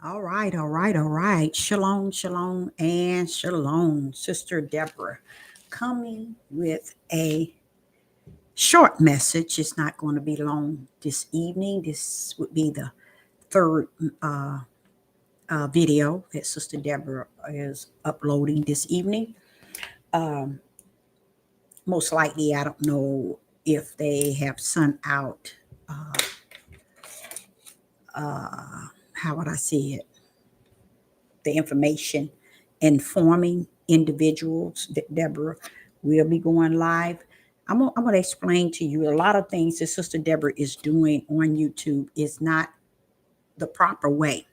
All right, all right, all right. Shalom, shalom, and shalom. Sister Deborah coming with a short message. It's not going to be long this evening. This would be the third uh, video that Sister Deborah is uploading this evening. Um, Most likely, I don't know if they have sent out, uh, how would I say it, the information informing individuals that Deborah will be going live. I'm gonna explain to you a lot of things that Sister Deborah is doing on YouTube is not the proper way.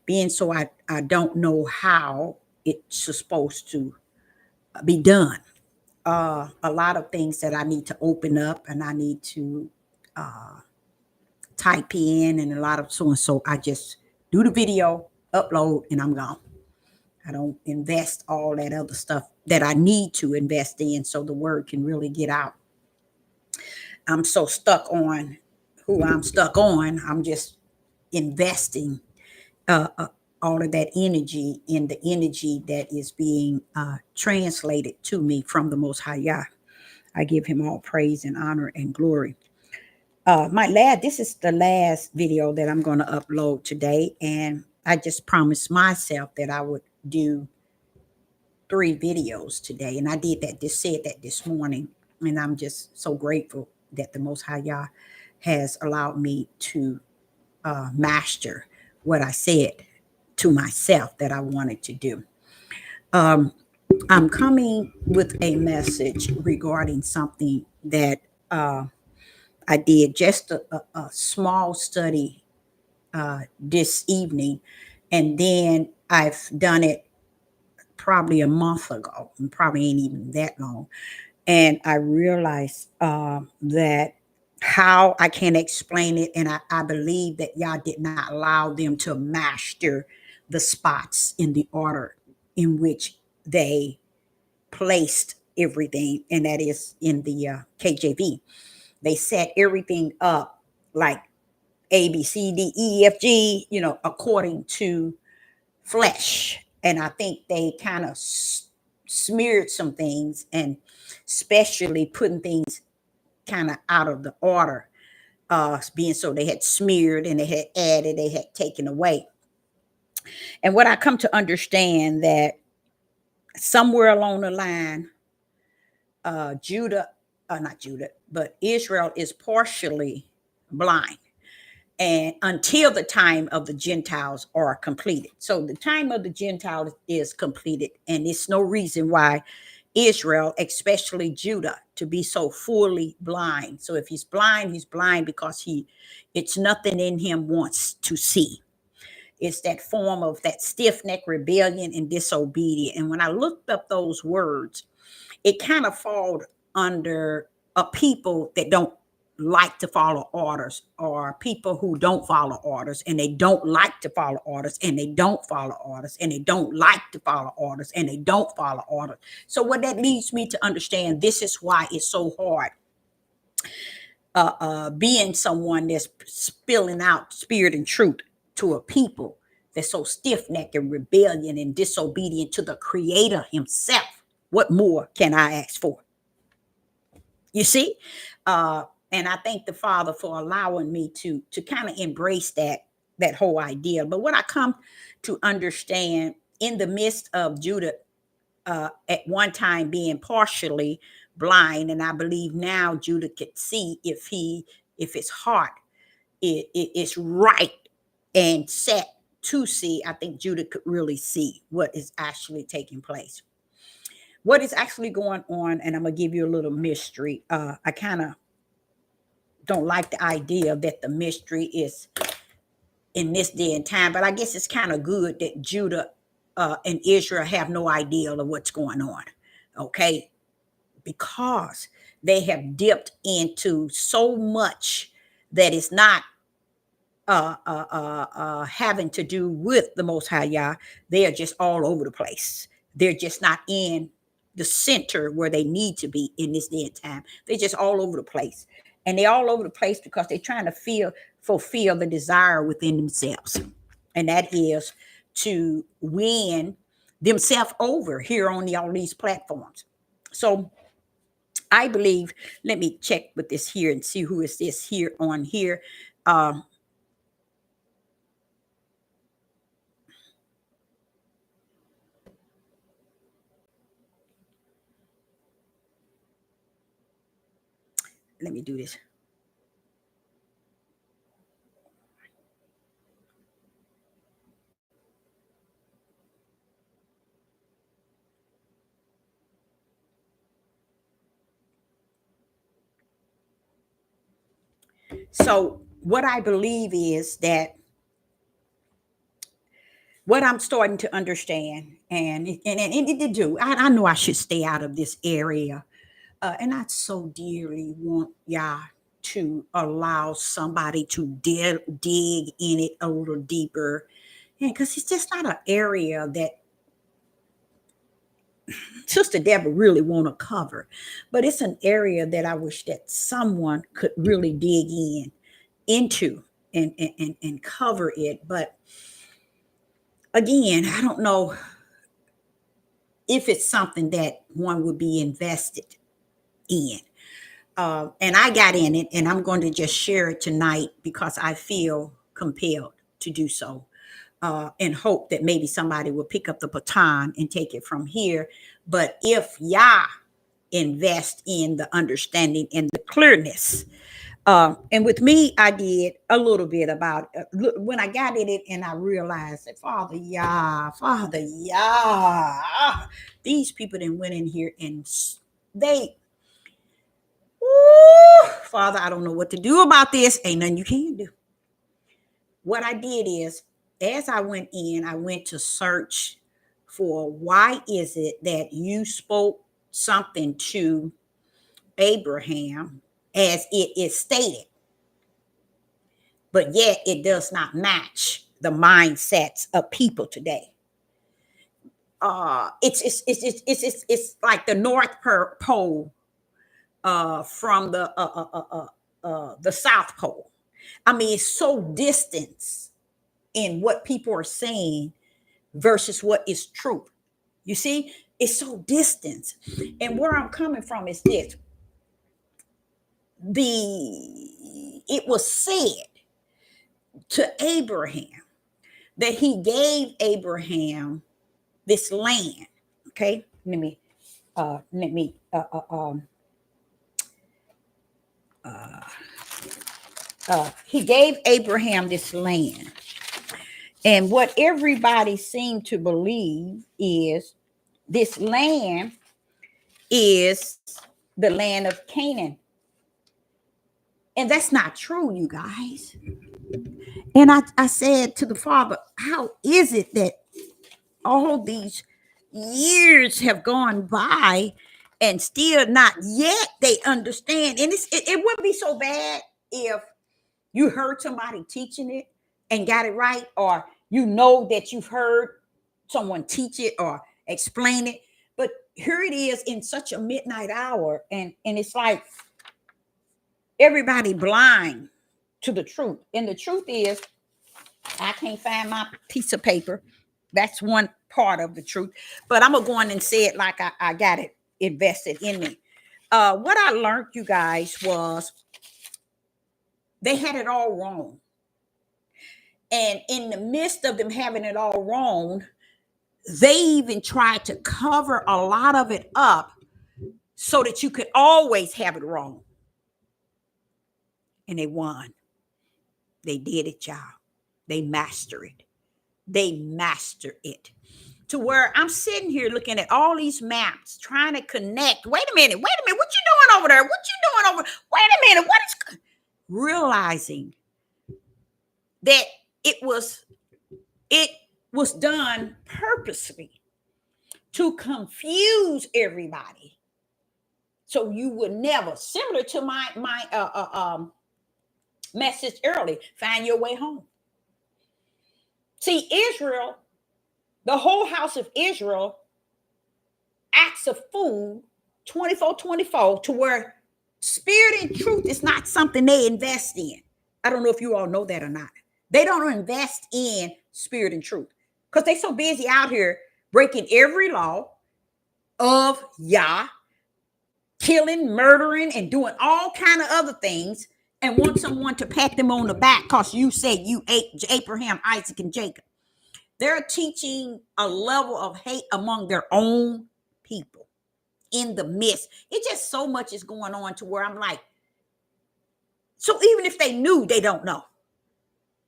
Being so I don't know how it's supposed to be done. A lot of things that I need to open up and I need to uh, type in and a lot of so and so. I just do the video, upload, and I'm gone. I don't invest all that other stuff that I need to invest in so the word can really get out. I'm so stuck on who I'm stuck on. I'm just investing uh, uh, all of that energy in the energy that is being translated to me from the Most High Yah. I give him all praise and honor and glory. This is the last video that I'm going to upload today. And I just promised myself that I would do 3 videos today. And I did that, just said that this morning. And I'm just so grateful that the Most High Yah has allowed me to master what I said to myself that I wanted to do. Um, I'm coming with a message regarding something that I did just a small study this evening. And then I've done it probably a month ago, and probably ain't even that long. And I realized that how I can explain it, and I believe that y'all did not allow them to master the spots in the order in which they placed everything, and that is in the KJV. They set everything up like A, B, C, D, E, F, G, according to flesh. And I think they kind of smeared some things and especially putting things kind of out of the order, being so they had smeared and they had added, they had taken away. And what I come to understand that somewhere along the line, not Judah, but Israel is partially blind and until the time of the Gentiles are completed. So the time of the Gentiles is completed, and it's no reason why Israel, especially Judah, to be so fully blind. So if he's blind because it's nothing in him wants to see. It's that form of that stiff neck rebellion and disobedience. And when I looked up those words, it kind of falls under a people that don't like to follow orders, or people who don't follow orders and they don't like to follow orders and they don't follow orders and they don't like to follow orders and they don't follow orders. So what that leads me to understand, this is why it's so hard being someone that's spilling out spirit and truth to a people that's so stiff-necked and rebellion and disobedient to the creator himself. What more can I ask for? You see? And I thank the Father for allowing me to kind of embrace that whole idea. But what I come to understand, in the midst of Judah at one time being partially blind, and I believe now Judah could see if his heart is right and set to see. I think Judah could really see what is actually taking place, what is actually going on. And I'm gonna give you a little mystery. I kind of don't like the idea that the mystery is in this day and time, but I guess it's kind of good that Judah and Israel have no idea of what's going on. Okay, because they have dipped into so much that is not having to do with the Most High Yah. They are just all over the place. They're just not in the center where they need to be in this day and time. They're just all over the place. And they're all over the place because they're trying to fulfill the desire within themselves. and that is to win themselves over here on all these platforms. So I believe, let me check with this here and see who is this here on here. Uh, let me do this. So what I believe is that what I'm starting to understand, and it do, I know I should stay out of this area, and I so dearly want y'all to allow somebody to dig in it a little deeper, and because it's just not an area that Sister Deborah really want to cover, but it's an area that I wish that someone could really dig into and cover it. But again, I don't know if it's something that one would be invested in. And I got in it, and I'm going to just share it tonight because I feel compelled to do so, and hope that maybe somebody will pick up the baton and take it from here. But if y'all invest in the understanding and the clearness, and with me, I did a little bit about when I got in it, and I realized that Father, yeah, these people that went in here and they, woo, Father, I don't know what to do about this. Ain't nothing you can do. What I did is, as I went in, I went to search for why is it that you spoke something to Abraham as it is stated, but yet it does not match the mindsets of people today. It's like the North Pole from the South Pole. I mean, it's so distant in what people are saying versus what is true. You see, it's so distant. And where I'm coming from is this: it was said to Abraham that he gave Abraham this land. Okay, let me he gave Abraham this land. And what everybody seemed to believe is this land is the land of Canaan. And that's not true, you guys. And I said to the Father, how is it that all these years have gone by and still not yet they understand? And it wouldn't be so bad if you heard somebody teaching it and got it right, or you know that you've heard someone teach it or explain it. But here it is in such a midnight hour, and it's like everybody blind to the truth. And the truth is, I can't find my piece of paper. That's one part of the truth. But I'm gonna go on and say it like I got it invested in me. What I learned, you guys, was they had it all wrong. And in the midst of them having it all wrong, they even tried to cover a lot of it up so that you could always have it wrong. And they won. They did it, y'all. They mastered it. They mastered it. To where I'm sitting here looking at all these maps, trying to connect. Wait a minute. What you doing over there? What you doing over? Wait a minute. What is realizing that it was done purposely to confuse everybody, so you would never, similar to my message early, find your way home. See, Israel, the whole house of Israel, acts a fool 24/24, to where spirit and truth is not something they invest in. I don't know if you all know that or not. They don't invest in spirit and truth. Because they so busy out here breaking every law of Yah, killing, murdering, and doing all kind of other things, and want someone to pat them on the back because you said you ate Abraham, Isaac, and Jacob. They're teaching a level of hate among their own people in the midst. It just so much is going on to where I'm like, so even if they knew, they don't know.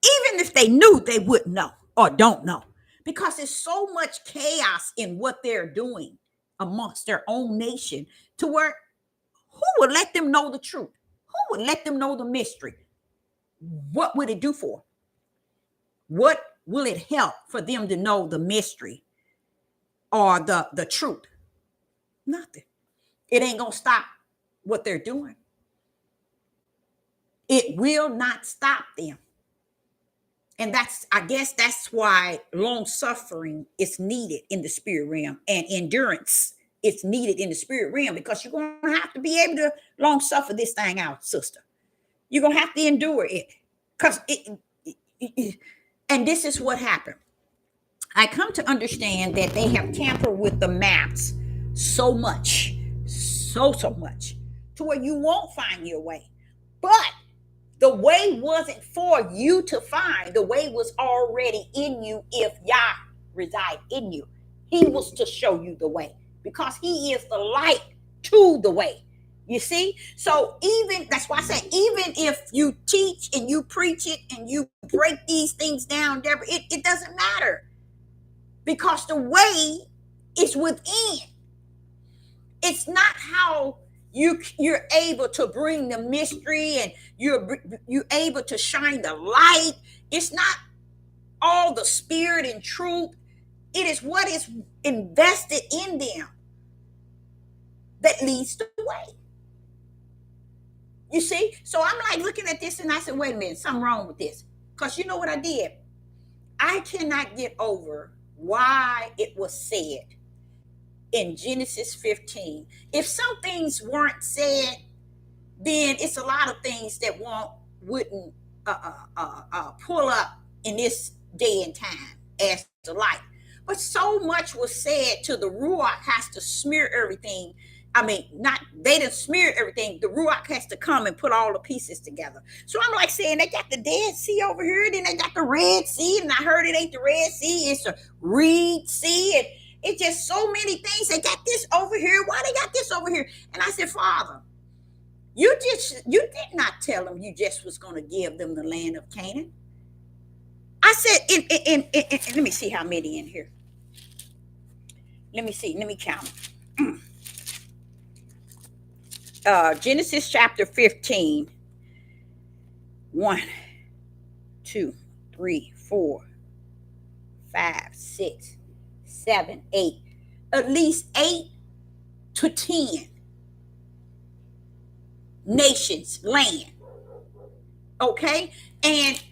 Even if they knew, they wouldn't know or don't know, because there's so much chaos in what they're doing amongst their own nation, to where who would let them know the truth? Who would let them know the mystery? What would it do for? What will it help for them to know the mystery or the truth? Nothing. It ain't gonna stop what they're doing. It will not stop them. And I guess that's why long suffering is needed in the spirit realm, and endurance is needed in the spirit realm, because you're going to have to be able to long suffer this thing out, sister. You're going to have to endure it, because and this is what happened. I come to understand that they have tampered with the maps so much, so much, to where you won't find your way. But the way wasn't for you to find. The way was already in you if Yah reside in you. He was to show you the way, because he is the light to the way. You see? So even, that's why I say, even if you teach and you preach it and you break these things down, Deborah, it doesn't matter, because the way is within. It's not how you're able to bring the mystery and you're able to shine the light. It's not all the spirit and truth. It is what is invested in them that leads the way. You see? So I'm like looking at this and I said, wait a minute, something wrong with this. Because you know what I did? I cannot get over why it was said in Genesis 15. If some things weren't said, then it's a lot of things that wouldn't pull up in this day and time as the light. But so much was said to the Ruach has to smear everything. I mean, they didn't smear everything. The Ruach has to come and put all the pieces together. So I'm like saying, they got the Dead Sea over here, then they got the Red Sea, and I heard it ain't the Red Sea, it's the Reed Sea, and it's just so many things. They got this over here. Why they got this over here? And I said, Father, you did not tell them you just was going to give them the land of Canaan. I said, in let me see how many in here. Let me see. Let me count. Genesis chapter 15. 1, 2, 3, 4, 5, 6, 7, 8. At least 8 to 10 nations, land. Okay? And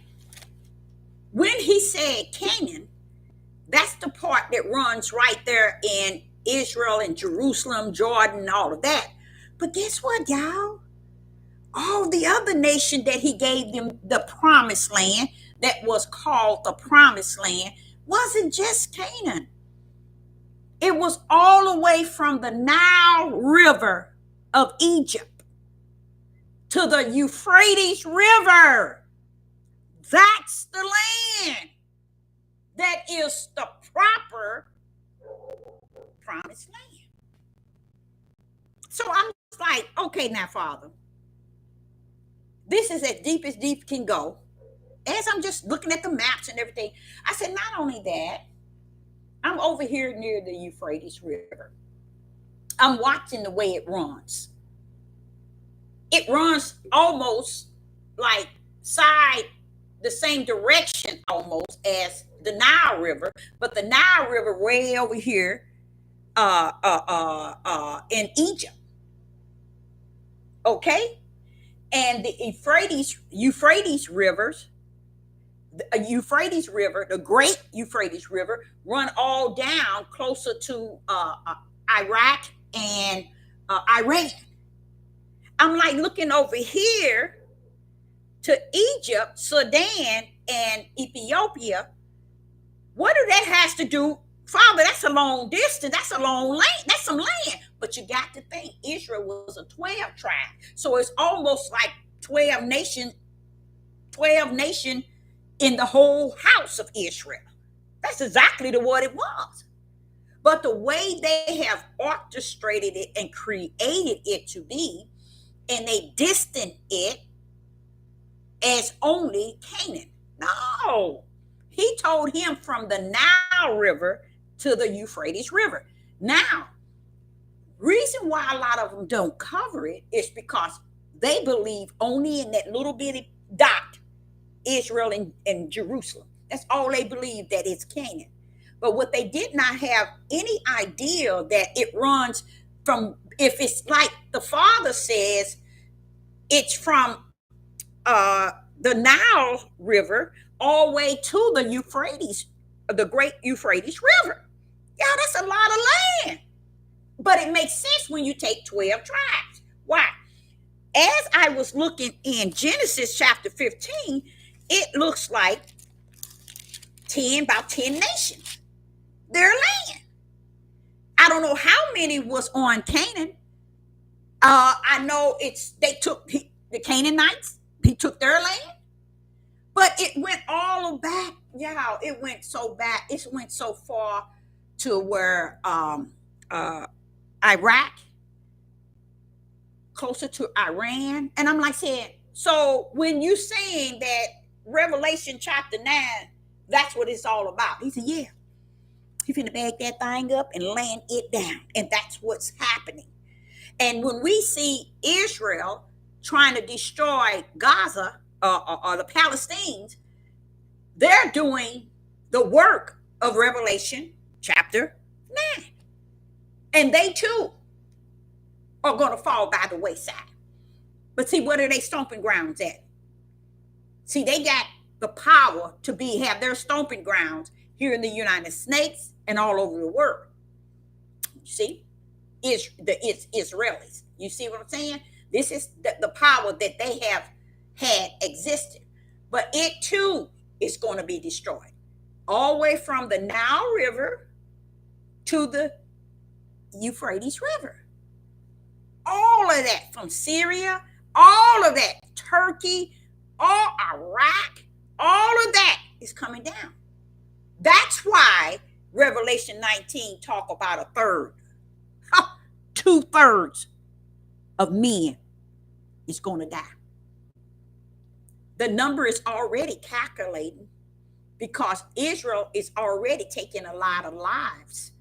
when he said Canaan, that's the part that runs right there in Israel and Jerusalem, Jordan, all of that. But guess what, y'all? All the other nation that he gave them the promised land, that was called the promised land, wasn't just Canaan. It was all the way from the Nile River of Egypt to the Euphrates River. That's the land that is the proper promised land. So I'm like, okay, now, Father, this is as deep can go. As I'm just looking at the maps and everything, I said, not only that, I'm over here near the Euphrates River. I'm watching the way it runs. It runs almost like the same direction almost as the Nile River, but the Nile River way over here in Egypt. Okay? And the Euphrates rivers, the great Euphrates River, run all down closer to Iraq and Iran. I'm like looking over here to Egypt, Sudan, and Ethiopia, What do that has to do? Father, that's a long distance. That's a long land. That's some land. But you got to think Israel was a 12 tribe. So it's almost like 12 nation in the whole house of Israel. That's exactly what it was. But the way they have orchestrated it and created it to be, and they distant it as only Canaan. No. He told him from the Nile River to the Euphrates River. Now, reason why a lot of them don't cover it is because they believe only in that little bitty dot, Israel and Jerusalem. That's all they believe, that it's Canaan. But what they did not have any idea that it runs from, if it's like the Father says, it's from the Nile River all the way to the Euphrates, the great Euphrates River. Yeah, that's a lot of land. But it makes sense when you take 12 tribes. Why? As I was looking in Genesis chapter 15, it looks like about 10 nations. Their land. I don't know how many was on Canaan. I know they took the Canaanites. He took their land. But it went all back. Yeah, it went so back. It went so far to where Iraq, closer to Iran. And I'm like saying, so when you saying that Revelation chapter 9, that's what it's all about. He said, yeah. He finna bag that thing up and land it down. And that's what's happening. And when we see Israel trying to destroy Gaza or the Palestinians, they're doing the work of Revelation chapter 9. And they too are going to fall by the wayside. But see, what are they stomping grounds at? See, they got the power to have their stomping grounds here in the United States and all over the world. You see? It's Israelis. You see what I'm saying? This is the power that they have had existed. But it too is going to be destroyed. All the way from the Nile River to the Euphrates River. All of that from Syria, all of that, Turkey, all Iraq, all of that is coming down. That's why Revelation 19 talk about a third. 2/3 of men is going to die. The number is already calculating because Israel is already taking a lot of lives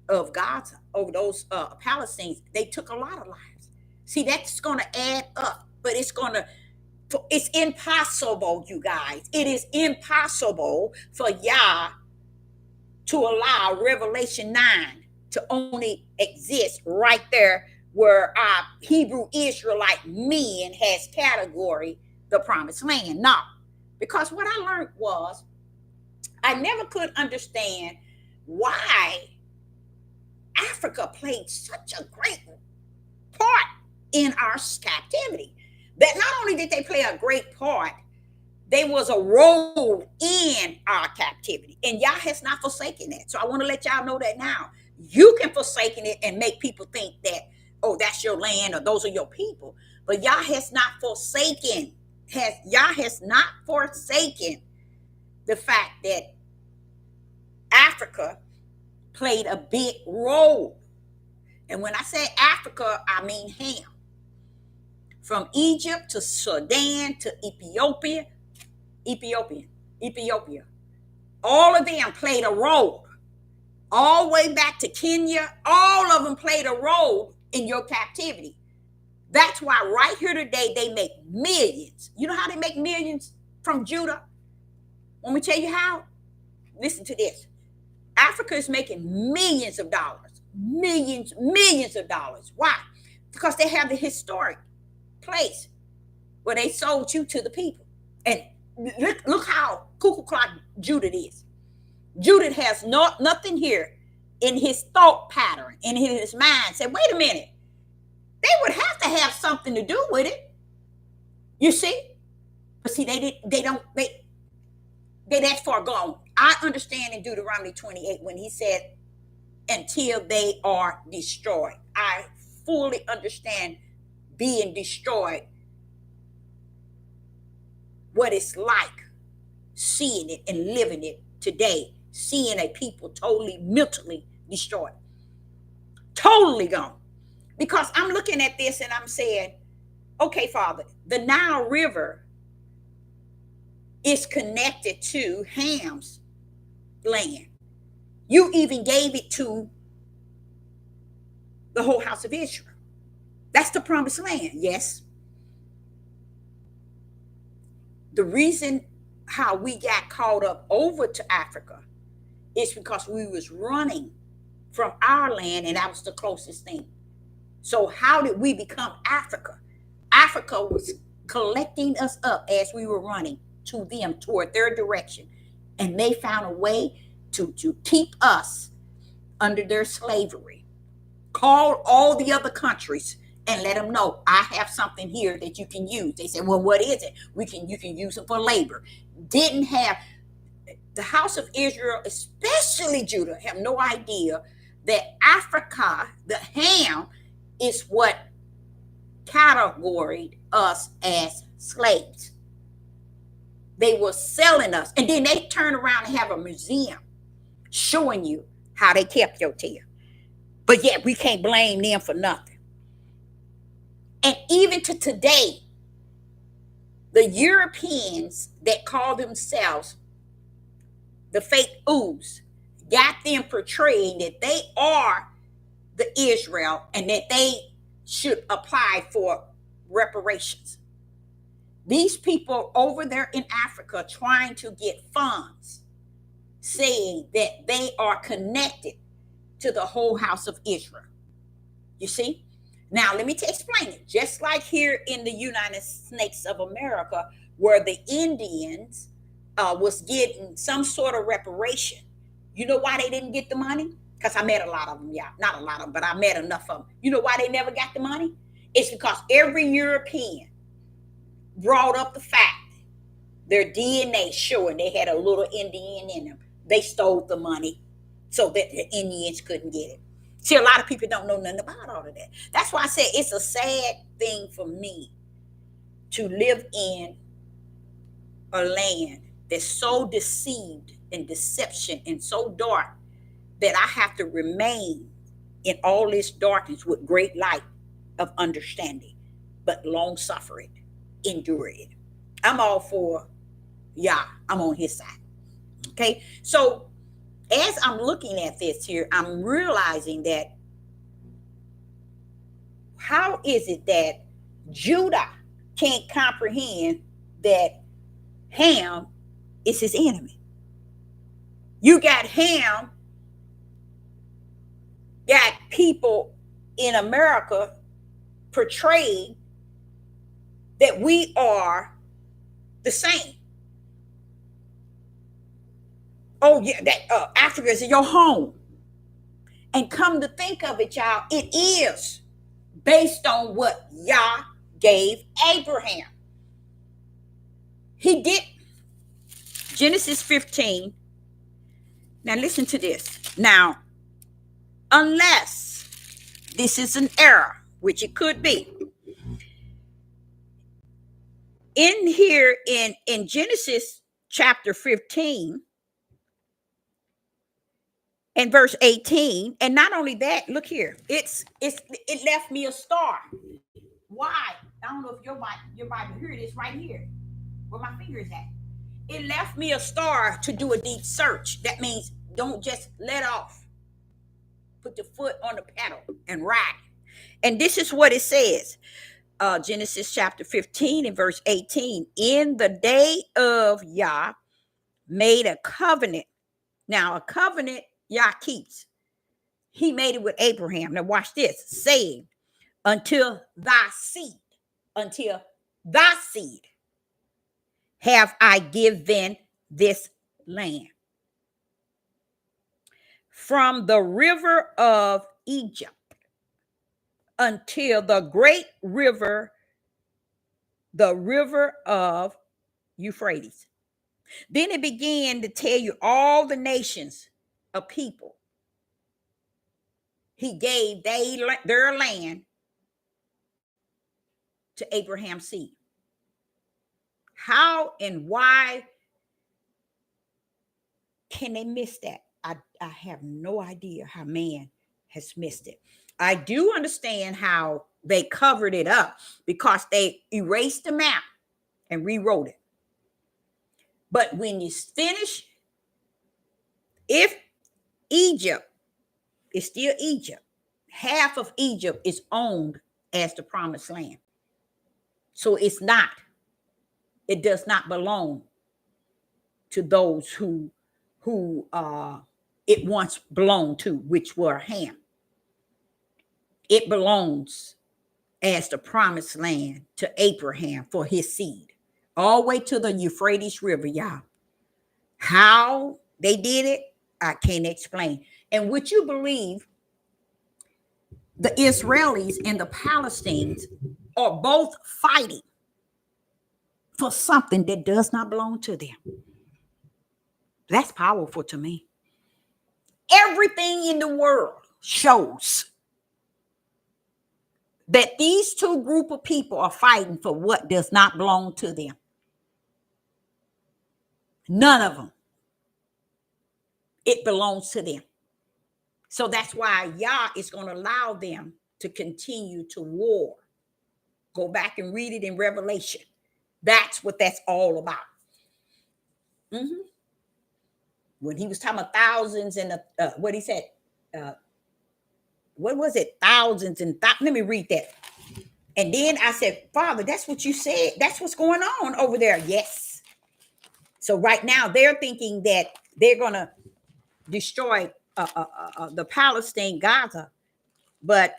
of Gaza over those Palestinians. They took a lot of lives. See, that's going to add up, but it's impossible, you guys. It is impossible for Yah to allow Revelation 9 to only exist right there where our Hebrew Israelite men has category the promised land. No, because what I learned was I never could understand why Africa played such a great part in our captivity. That not only did they play a great part, they was a role in our captivity. And Yah has not forsaken that. So I want to let y'all know that now. You can forsake it and make people think that, oh, that's your land or those are your people. But Yah has not forsaken, Yah has not forsaken the fact that Africa played a big role. And when I say Africa, I mean Ham. From Egypt to Sudan to Ethiopia. All of them played a role. All the way back to Kenya, all of them played a role in your captivity. That's why right here today, they make millions. You know how they make millions from Judah? Let me tell you how. Listen to this. Africa is making millions of dollars. Millions of dollars. Why? Because they have the historic place where they sold you to the people. And look how cuckoo clock Judah is. Judah has nothing here in his thought pattern, in his mind. Say, wait a minute. They would have to have something to do with it. You see? But see, they that far gone. I understand in Deuteronomy 28 when he said, until they are destroyed. I fully understand being destroyed, what it's like, seeing it and living it today, seeing a people totally mentally destroyed, totally gone. Because I'm looking at this and I'm saying, okay, Father, the Nile River is connected to Ham's land. You even gave it to the whole house of Israel. That's the promised land, yes. The reason how we got caught up over to Africa is because we was running from our land and that was the closest thing. So how did we become Africa? Africa was collecting us up as we were running to them toward their direction. And they found a way to keep us under their slavery. Call all the other countries and let them know, I have something here that you can use. They said, well, what is it? You can use it for labor. Didn't have the house of Israel, especially Judah, have no idea that Africa, the Ham, is what categorized us as slaves. They were selling us. And then they turn around and have a museum showing you how they kept your tail. But yet we can't blame them for nothing. And even to today, the Europeans that call themselves the fake ooze got them portraying that they are the Israel and that they should apply for reparations. These people over there in Africa trying to get funds, saying that they are connected to the whole house of Israel. You see? Now, let me explain it. Just like here in the United States of America, where the Indians was getting some sort of reparation. You know why they didn't get the money? Because I met a lot of them, yeah. Not a lot of them, but I met enough of them. You know why they never got the money? It's because every European brought up the fact, their DNA showing they had a little Indian in them. They stole the money so that the Indians couldn't get it. See, a lot of people don't know nothing about all of that. That's why I say it's a sad thing for me to live in a land that's so deceived and deception and so dark that I have to remain in all this darkness with great light of understanding, but long suffering, endure it. I'm all for Yah. I'm on his side. Okay. So as I'm looking at this here, I'm realizing that how is it that Judah can't comprehend that Ham is his enemy? You got Ham, got people in America portraying that we are the same. Oh yeah, that Africa is your home. And come to think of it, y'all, it is based on what Yah gave Abraham. He did. Genesis 15. Now listen to this. Now, unless this is an error, which it could be, in here in Genesis chapter 15 and verse 18, and not only that, look here, it left me a star. Why? I don't know if your Bible, here it is right here where my finger is at. It left me a star to do a deep search. That means don't just let off. Put your foot on the pedal and ride. And this is what it says. Genesis chapter 15 and verse 18. In the day of Yah made a covenant. Now, a covenant Yah keeps. He made it with Abraham. Now, watch this. Saying, until thy seed have I given this land. From the river of Egypt until the great river, the river of Euphrates. Then it began to tell you all the nations of people he gave their land to Abraham's seed. How and why can they miss that? I have no idea how man has missed it. I do understand how they covered it up because they erased the map and rewrote it. But when you finish, if Egypt is still Egypt, half of Egypt is owned as the promised land. So it's not, it does not belong to those who it once belonged to, which were Ham. It belongs as the promised land to Abraham for his seed, all the way to the Euphrates River, y'all. How they did it, I can't explain. And would you believe the Israelis and the Palestinians are both fighting for something that does not belong to them? That's powerful to me. Everything in the world shows that these two group of people are fighting for what does not belong to them. None of them. It belongs to them. So that's why Yah is going to allow them to continue to war. Go back and read it in Revelation. That's what that's all about. When he was talking about thousands and what he said, what was it? Thousands and let me read that. And then I said, Father, that's what you said. That's what's going on over there. Yes. So right now they're thinking that they're going to destroy the Palestine, Gaza, but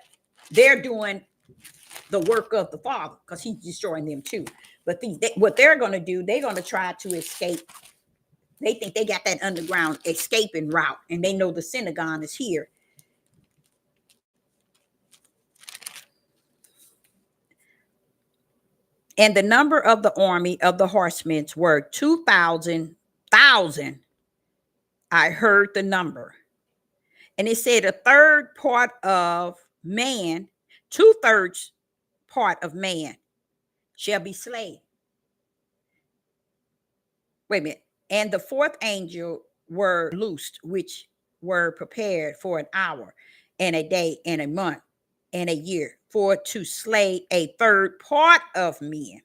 they're doing the work of the Father because he's destroying them too. But what they're going to do, they're going to try to escape. They think they got that underground escaping route, and they know the synagogue is here. And the number of the army of the horsemen were 2,000. I heard the number. And it said a third part of man, 2/3 part of man shall be slain. Wait a minute. And the fourth angel were loosed, which were prepared for an hour and a day and a month and a year, for to slay a third part of men.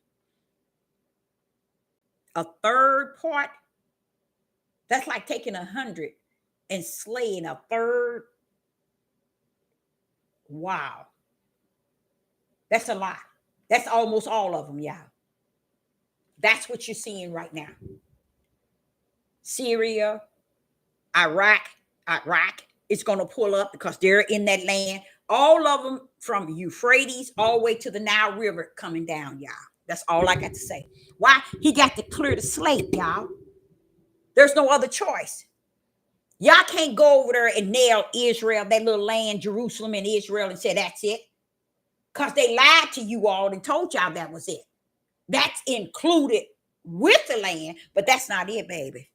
A third part? That's like taking 100 and slaying a third. Wow. That's a lot. That's almost all of them, y'all. That's what you're seeing right now. Syria, Iraq is going to pull up because they're in that land. All of them from Euphrates all the way to the Nile River coming down, y'all. That's all I got to say. Why? He got to clear the slate, y'all. There's no other choice. Y'all can't go over there and nail Israel, that little land, Jerusalem and Israel, and say that's it. Because they lied to you all and told y'all that was it. That's included with the land, but that's not it, baby.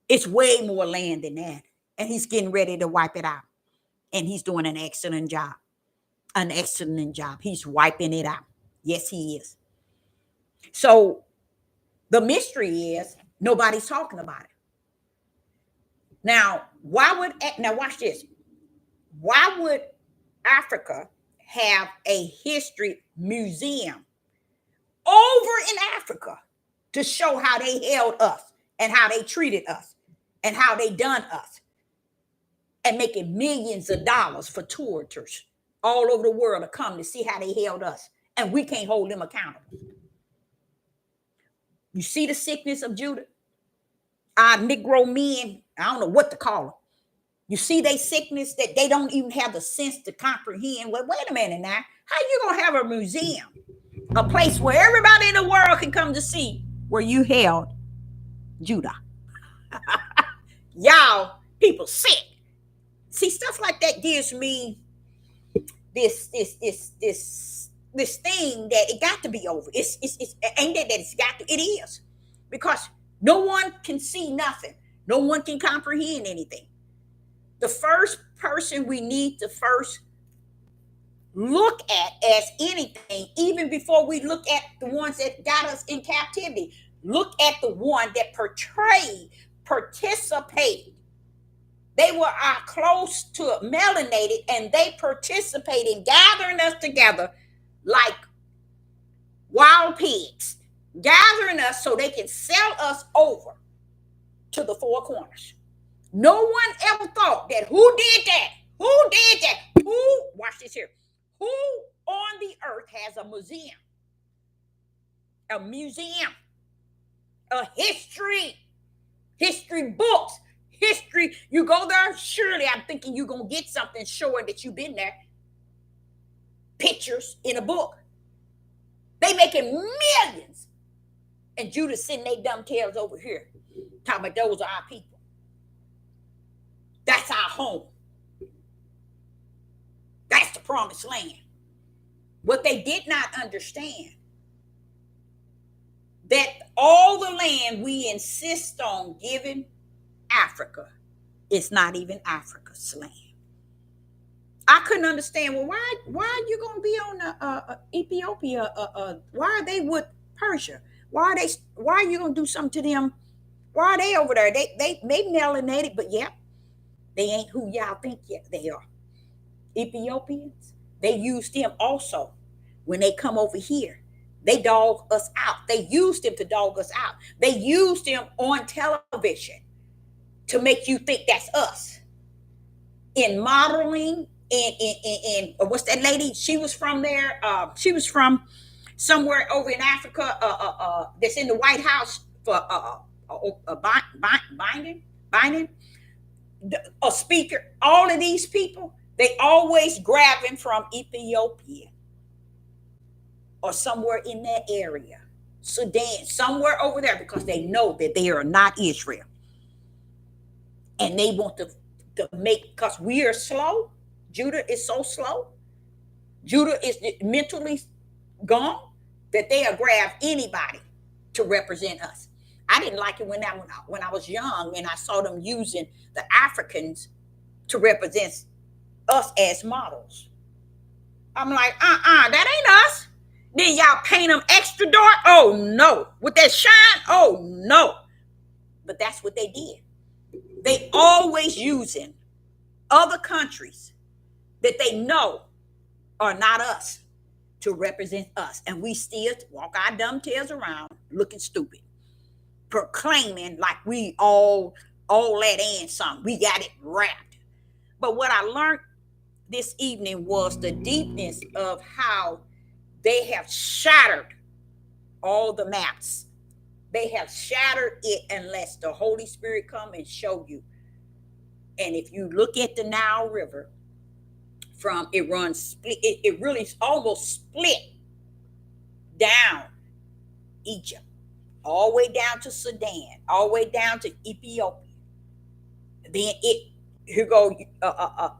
It's way more land than that. And he's getting ready to wipe it out. And he's doing an excellent job. An excellent job. He's wiping it out. Yes, he is. So the mystery is nobody's talking about it. Now, watch this. Why would Africa have a history museum over in Africa to show how they held us and how they treated us and how they done us, and making millions of dollars for tourists all over the world to come to see how they held us, and we can't hold them accountable? You see the sickness of Judah? Our Negro men, I don't know what to call them. You see they sickness that they don't even have the sense to comprehend. Well, wait a minute now. How you going to have a museum, a place where everybody in the world can come to see where you held Judah? Y'all people sick. See, stuff like that gives me this thing that it got to be over. It's ain't that it's got to, it is. Because No one can see nothing. No one can comprehend anything. The first person we need to first look at as anything, even before we look at the ones that got us in captivity, look at the one that portrayed, participated. They were our close to melanated, and they participate in gathering us together like wild pigs, gathering us so they can sell us over to the four corners. No one ever thought that who did that? Who did that? Who, watch this here, who on the earth has a museum? A museum, a history books, history. You go there, surely I'm thinking you're going to get something showing that you've been there. Pictures in a book. They making millions. And Judah sitting their dumb tails over here, talking about those are our people. That's our home. That's the promised land. What they did not understand, that all the land we insist on giving Africa is not even Africa's land. I couldn't understand, well, why are you going to be on Ethiopia? Why are they with Persia? Why are you going to do something to them? Why are they over there? They melanated, but yeah, they ain't who y'all think they are. Ethiopians, they use them also when they come over here. They dog us out. They used them to dog us out. They used them on television to make you think that's us. In modeling, in what's that lady? She was from there. She was from somewhere over in Africa. That's in the White House for Biden, a speaker. All of these people, they always grabbing from Ethiopia or somewhere in that area, Sudan, somewhere over there, because they know that they are not Israel, and they want to make, because we are slow. Judah is so slow. Judah is mentally gone that they'll grab anybody to represent us. I didn't like it when I was young and I saw them using the Africans to represent us as models. I'm like, that ain't us. Then y'all paint them extra dark. Oh no. With that shine. Oh no. But that's what they did. They always using other countries that they know are not us to represent us. And we still walk our dumb tails around looking stupid, proclaiming like we all that and something. We got it wrapped. But what I learned this evening was the deepness of how they have shattered all the maps. They have shattered it unless the Holy Spirit come and show you. And if you look at the Nile River, from it runs split, it really almost split down Egypt, all the way down to Sudan, all the way down to Ethiopia. Then here go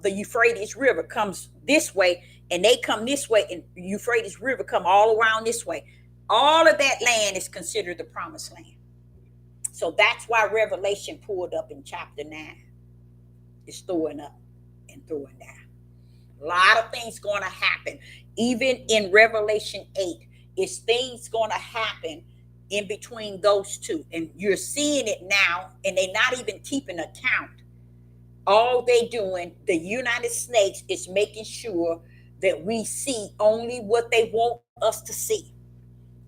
the Euphrates River comes this way, and they come this way, and Euphrates River come all around this way. All of that land is considered the promised land. So that's why Revelation pulled up in chapter 9. It's throwing up and throwing down. A lot of things going to happen. Even in Revelation 8, it's things going to happen in between those two. And you're seeing it now, and they're not even keeping account. All they doing, the United States, is making sure that we see only what they want us to see.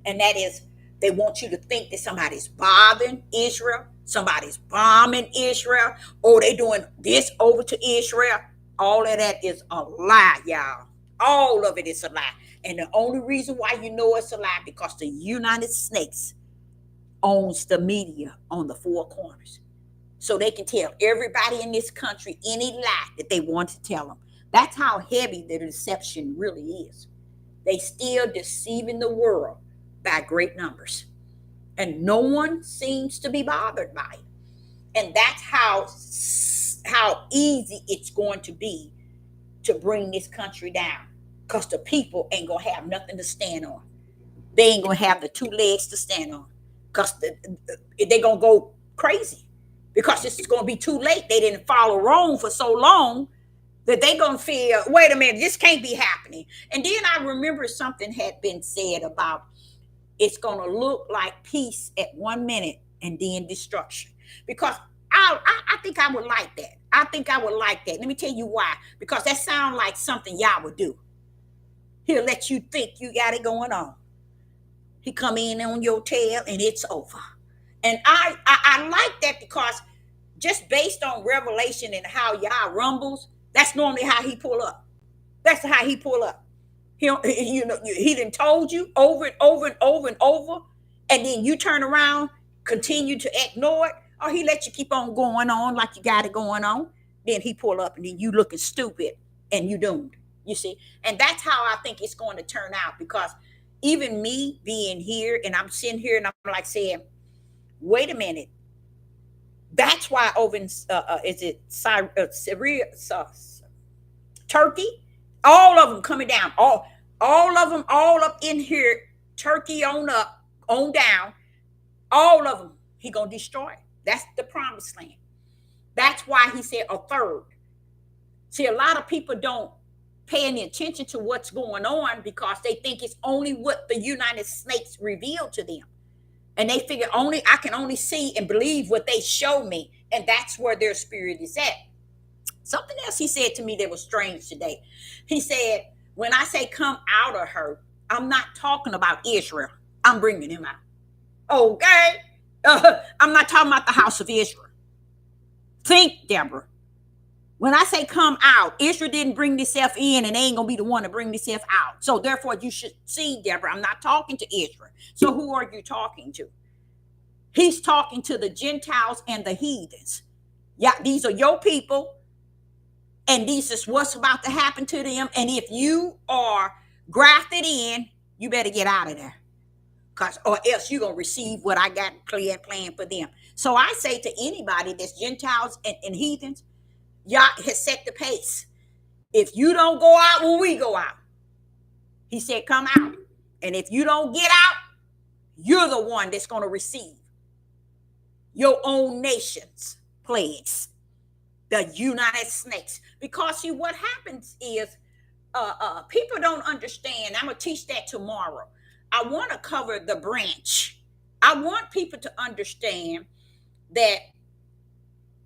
And that is, they want you to think that somebody's bothering Israel, somebody's bombing Israel, or they doing this over to Israel. All of that is a lie, y'all. All of it is a lie. And the only reason why you know it's a lie, because the United States owns the media on the four corners. So they can tell everybody in this country any lie that they want to tell them. That's how heavy the deception really is. They still deceiving the world by great numbers. And no one seems to be bothered by it. And that's how easy it's going to be to bring this country down, because the people ain't going to have nothing to stand on. They ain't going to have the two legs to stand on, because they're going to go crazy because it's going to be too late. They didn't follow Rome for so long that they're going to feel, wait a minute, this can't be happening. And then I remember something had been said about it's going to look like peace at 1 minute and then destruction. Because I think I would like that. I think I would like that. Let me tell you why. Because that sounds like something y'all would do. He'll let you think you got it going on. He come in on your tail and it's over. And I like that because just based on revelation and how y'all rumbles, that's normally how he pull up. That's how he pull up. He done told you over and over and over and over, and then you turn around, continue to ignore it, or he let you keep on going on like you got it going on. Then he pull up, and then you looking stupid, and you doomed. You see, and that's how I think it's going to turn out. Because even me being here, and I'm sitting here, and I'm like saying, "Wait a minute." That's why over in is it Syria, Turkey? All of them coming down. All of them, all up in here. Turkey on up, on down. All of them, he gonna destroy. That's the promised land. That's why he said a third. See, a lot of people don't pay any attention to what's going on because they think it's only what the United States revealed to them. And they figure I can only see and believe what they show me. And that's where their spirit is at. Something else he said to me that was strange today. He said, when I say come out of her, I'm not talking about Israel. I'm bringing him out. Okay? I'm not talking about the house of Israel. Think, Deborah. When I say come out, Israel didn't bring themselves in, and they ain't going to be the one to bring themselves out. So therefore, you should see, Deborah, I'm not talking to Israel. So who are you talking to? He's talking to the Gentiles and the heathens. Yeah, these are your people. And this is what's about to happen to them. And if you are grafted in, you better get out of there. Or else you're going to receive what I got clear and planned for them. So I say to anybody that's Gentiles and heathens, Yah has set the pace. If you don't go out when we go out, he said, come out. And if you don't get out, you're the one that's going to receive your own nation's plagues. The United States. Because see, what happens is people don't understand. I'm going to teach that tomorrow. I want to cover the branch. I want people to understand that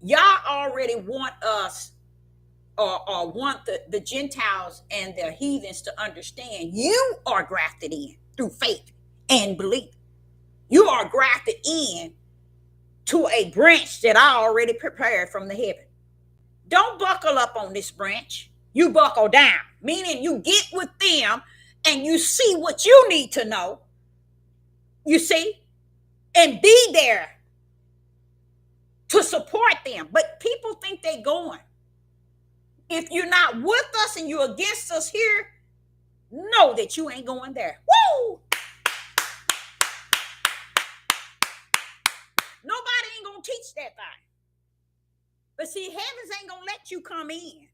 y'all already want us or want the Gentiles and the heathens to understand you are grafted in through faith and belief. You are grafted in to a branch that I already prepared from the heaven. Don't buckle up on this branch. You buckle down, meaning you get with them and you see what you need to know. You see, and be there to support them. But people think they're going. If you're not with us and you're against us here, know that you ain't going there. Woo! Nobody ain't gonna teach that thing. But see, heavens ain't gonna let you come in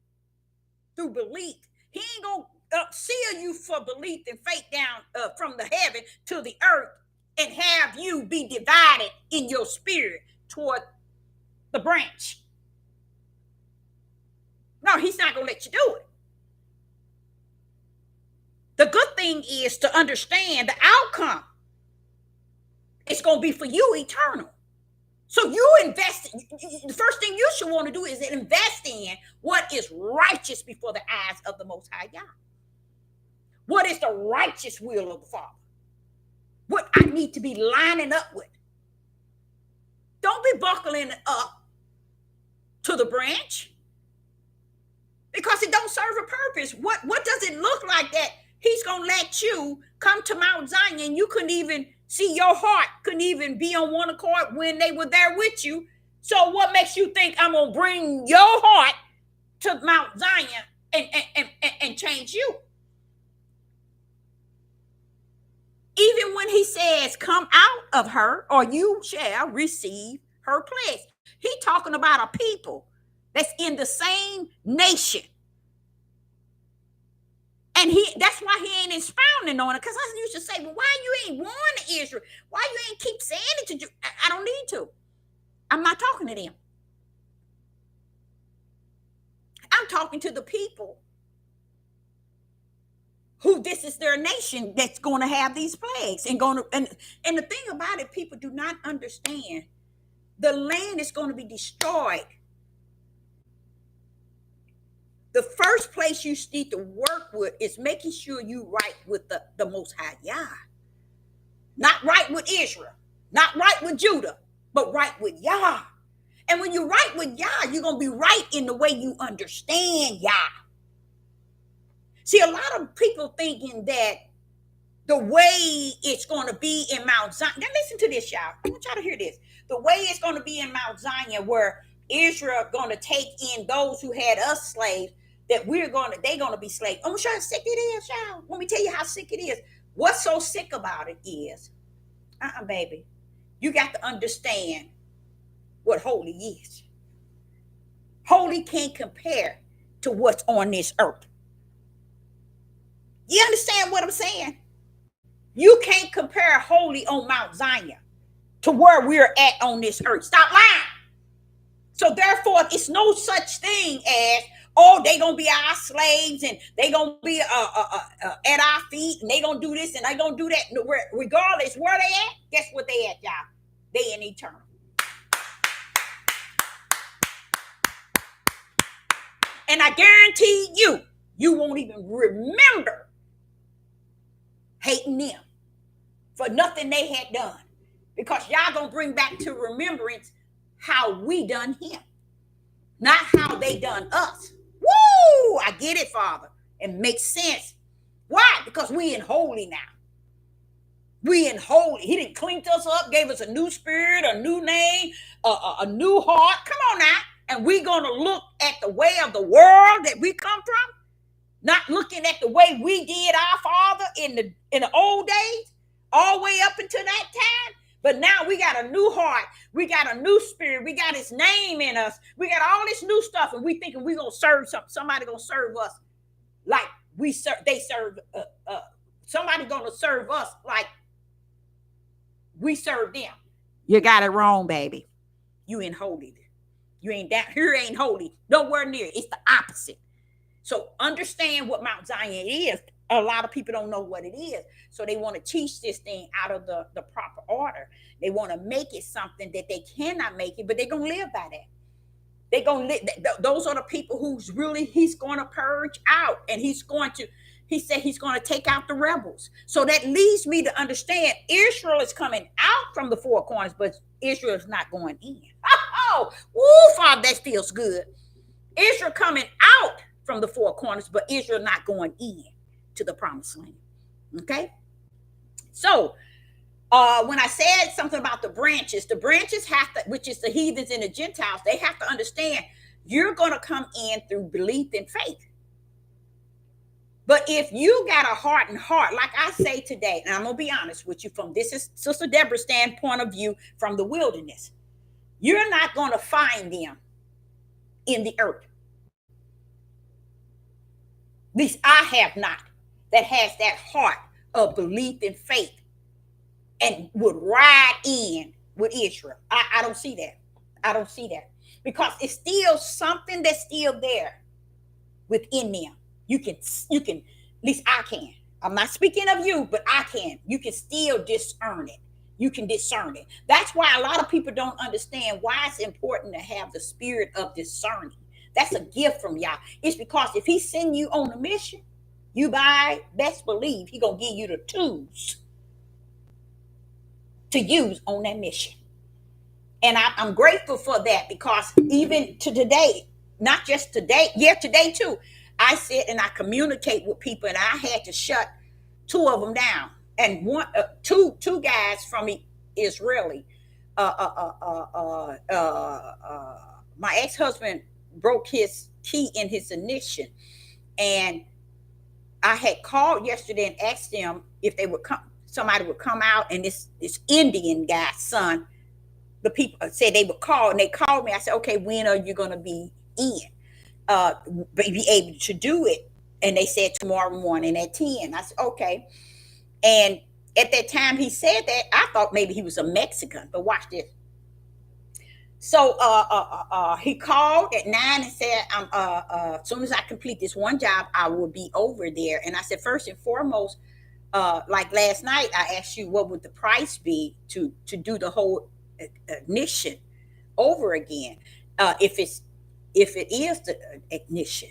through belief. He ain't gonna seal you for belief and faith down from the heaven to the earth and have you be divided in your spirit toward the branch. No, he's not gonna let you do it. The good thing is to understand the outcome. It's gonna be for you eternal. So you invest. The first thing you should want to do is invest in what is righteous before the eyes of the Most High God. What is the righteous will of the Father? What I need to be lining up with. Don't be buckling up to the branch because it don't serve a purpose. What does it look like that he's going to let you come to Mount Zion? You couldn't even see, your heart couldn't even be on one accord when they were there with you. So what makes you think I'm going to bring your heart to Mount Zion and change you? Even when he says, come out of her or you shall receive her plagues. He's talking about a people that's in the same nation. And that's why he ain't expounding on it. Because I used to say, well, why you ain't warning Israel? Why you ain't keep saying it to you? I don't need to. I'm not talking to them. I'm talking to the people who this is their nation that's going to have these plagues and going to and the thing about it, people do not understand. The land is going to be destroyed. The first place you need to work with is making sure you right with the Most High Yah. Not right with Israel, not right with Judah, but right with Yah. And when you're right with Yah, you're going to be right in the way you understand Yah. See, a lot of people thinking that the way it's going to be in Mount Zion. Now listen to this, y'all. I want y'all to hear this. The way it's going to be in Mount Zion, where Israel going to take in those who had us slaves, that they're going to be slaves. I'm sure how sick it is, y'all. Let me tell you how sick it is. What's so sick about it is, baby, you got to understand what holy is. Holy can't compare to what's on this earth. You understand what I'm saying? You can't compare holy on Mount Zion to where we're at on this earth. Stop lying. So therefore, it's no such thing as, oh, they gonna be our slaves and they gonna be at our feet and they gonna do this and they gonna do that. Regardless where they at, guess what they at, y'all? They in eternal. And I guarantee you won't even remember hating them for nothing they had done, because y'all gonna bring back to remembrance how we done him, not how they done us. Woo! I get it, Father. It makes sense. Why? Because we in holy now. We in holy. He didn't clean us up, gave us a new spirit, a new name, a new heart. Come on now. And we gonna look at the way of the world that we come from, not looking at the way we did our father in the old days, all the way up until that time. But now we got a new heart, we got a new spirit, we got his name in us, we got all this new stuff, and we thinking we gonna serve somebody gonna serve us like they serve somebody gonna serve us like we serve them. You got it wrong, baby. You ain't holy. You ain't that here ain't holy. Nowhere near. It's the opposite. So understand what Mount Zion is. A lot of people don't know what it is. So they want to teach this thing out of the proper order. They want to make it something that they cannot make it, but they're going to live by that. They're going to live. Those are the people who's really, he's going to purge out, and he said he's going to take out the rebels. So that leads me to understand Israel is coming out from the four corners, but Israel is not going in. Oh, woo, Father, that feels good. Israel coming out from the four corners, but Israel not going in to the promised land. Okay? So, when I said something about the branches have to, which is the heathens and the Gentiles, they have to understand you're going to come in through belief and faith. But if you got a hardened heart, like I say today, and I'm going to be honest with you, this is Sister Deborah's standpoint of view from the wilderness, you're not going to find them in the earth. At least I have not, that has that heart of belief and faith and would ride in with Israel. I don't see that. I don't see that. Because it's still something that's still there within them. You can, at least I can. I'm not speaking of you, but I can. You can still discern it. You can discern it. That's why a lot of people don't understand why it's important to have the spirit of discerning. That's a gift from Yah. It's because if he send you on a mission, you best believe he gonna give you the tools to use on that mission. And I'm grateful for that, because even to today, not just today, today too, I sit and I communicate with people, and I had to shut two of them down, and two guys from Israeli. My ex-husband broke his key in his ignition, and I had called yesterday and asked them if they would come. Somebody would come out, and this Indian guy's son. The people said they would call, and they called me. I said, "Okay, when are you going to be in? Be able to do it?" And they said tomorrow morning at 10. I said, okay. And at that time he said that, I thought maybe he was a Mexican. But watch this. So he called at 9 and said, as soon as I complete this one job, I will be over there. And I said, first and foremost, like last night, I asked you what would the price be to do the whole ignition over again, if it is the ignition.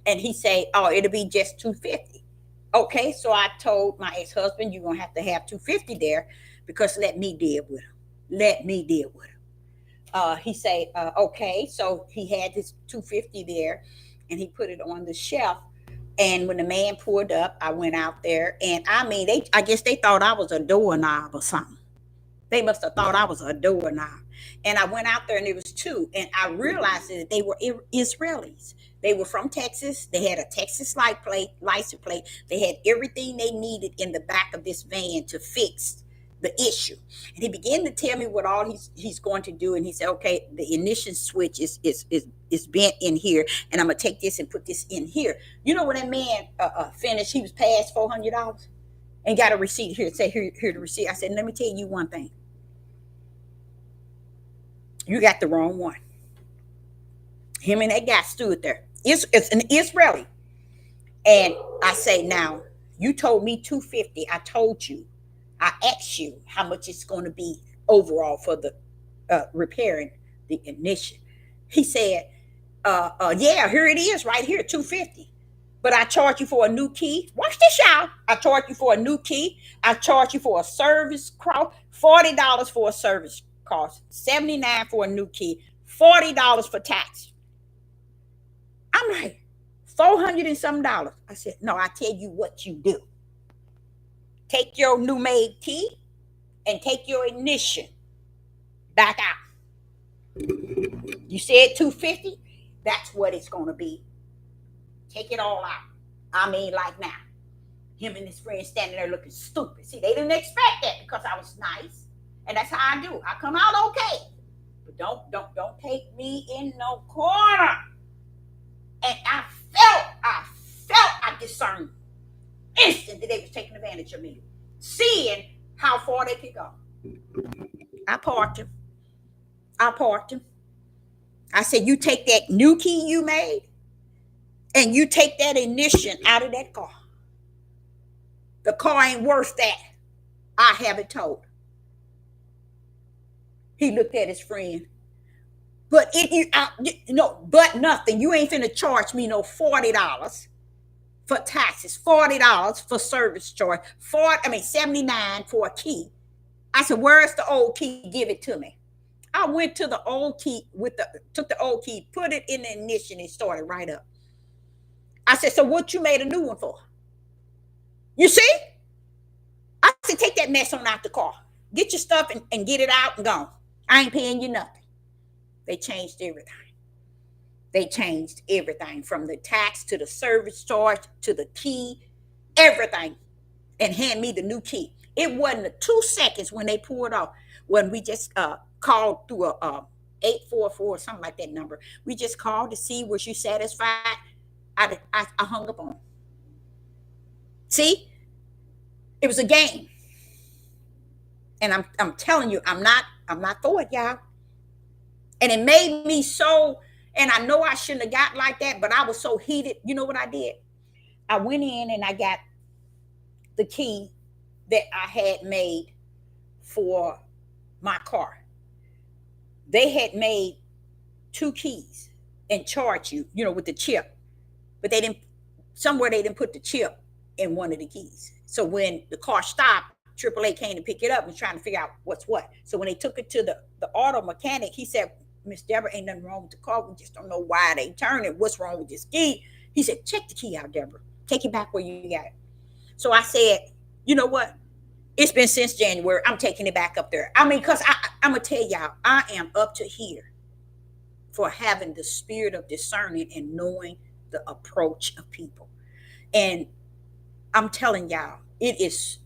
And he say, oh, it'll be just 250. Okay, so I told my ex-husband, you're gonna have to have 250 there, because let me deal with him. Let me deal with him. He say, okay. So he had this 250 there, and he put it on the shelf. And when the man pulled up, I went out there, and I mean, I guess they thought I was a doorknob or something. They must have thought I was a doorknob. And I went out there, and it was two, and I realized that they were Israelis. They were from Texas. They had a Texas license plate. They had everything they needed in the back of this van to fix the issue. And he began to tell me what all he's going to do. And he said, okay, the ignition switch is bent in here, and I'm gonna take this and put this in here. You know, when that man finished, he was past $400 and got a receipt here. Say, here the receipt. I said, let me tell you one thing. You got the wrong one. Him and that guy stood there. It's an Israeli. And I say, now, you told me 250. I told you. I asked you how much it's going to be overall for the repairing the ignition. He said, yeah, here it is right here, 250. But I charge you for a new key. Watch this, y'all. I charge you for a new key. I charge you for a service cost, $40 for a service cost, $79 for a new key, $40 for tax. I'm like, 400 and some dollars. I said, no, I tell you what you do. Take your new made key and take your ignition back out. You said 250? That's what it's going to be. Take it all out. I mean, like now. Him and his friend standing there looking stupid. See, they didn't expect that because I was nice. And that's how I do. I come out okay. But don't take me in no corner. And I discerned instantly they was taking advantage of me, seeing how far they could go. I parked him. I said, you take that new key you made and you take that ignition out of that car. The car ain't worth that. I have it towed. He looked at his friend. But but nothing. You ain't finna charge me no $40 for taxes, $40 for service charge, $79 for a key. I said, where's the old key? Give it to me. I went to the old key took the old key, put it in the ignition, and started right up. I said, so what you made a new one for? You see? I said, take that mess on out the car. Get your stuff and get it out and gone. I ain't paying you nothing. They changed everything. They changed everything, from the tax to the service charge to the key, everything, and hand me the new key. It wasn't 2 seconds when they pulled off. When we just called through a 844 or something like that number. We just called to see, was you satisfied? I hung up on them. See, it was a game, and I'm telling you, I'm not for it, y'all. And it made me so, and I know I shouldn't have got like that, but I was so heated. You know what I did? I went in and I got the key that I had made for my car. They had made 2 keys and charged you, with the chip. But they didn't put the chip in one of the keys. So when the car stopped, AAA came to pick it up and was trying to figure out what's what. So when they took it to the auto mechanic, he said, Miss Deborah, ain't nothing wrong with the car. We just don't know why they turn it. What's wrong with this key? He said, check the key out, Deborah. Take it back where you got it. So I said, you know what? It's been since January. I'm taking it back up there. I mean, because I'm going to tell y'all, I am up to here for having the spirit of discerning and knowing the approach of people. And I'm telling y'all, it is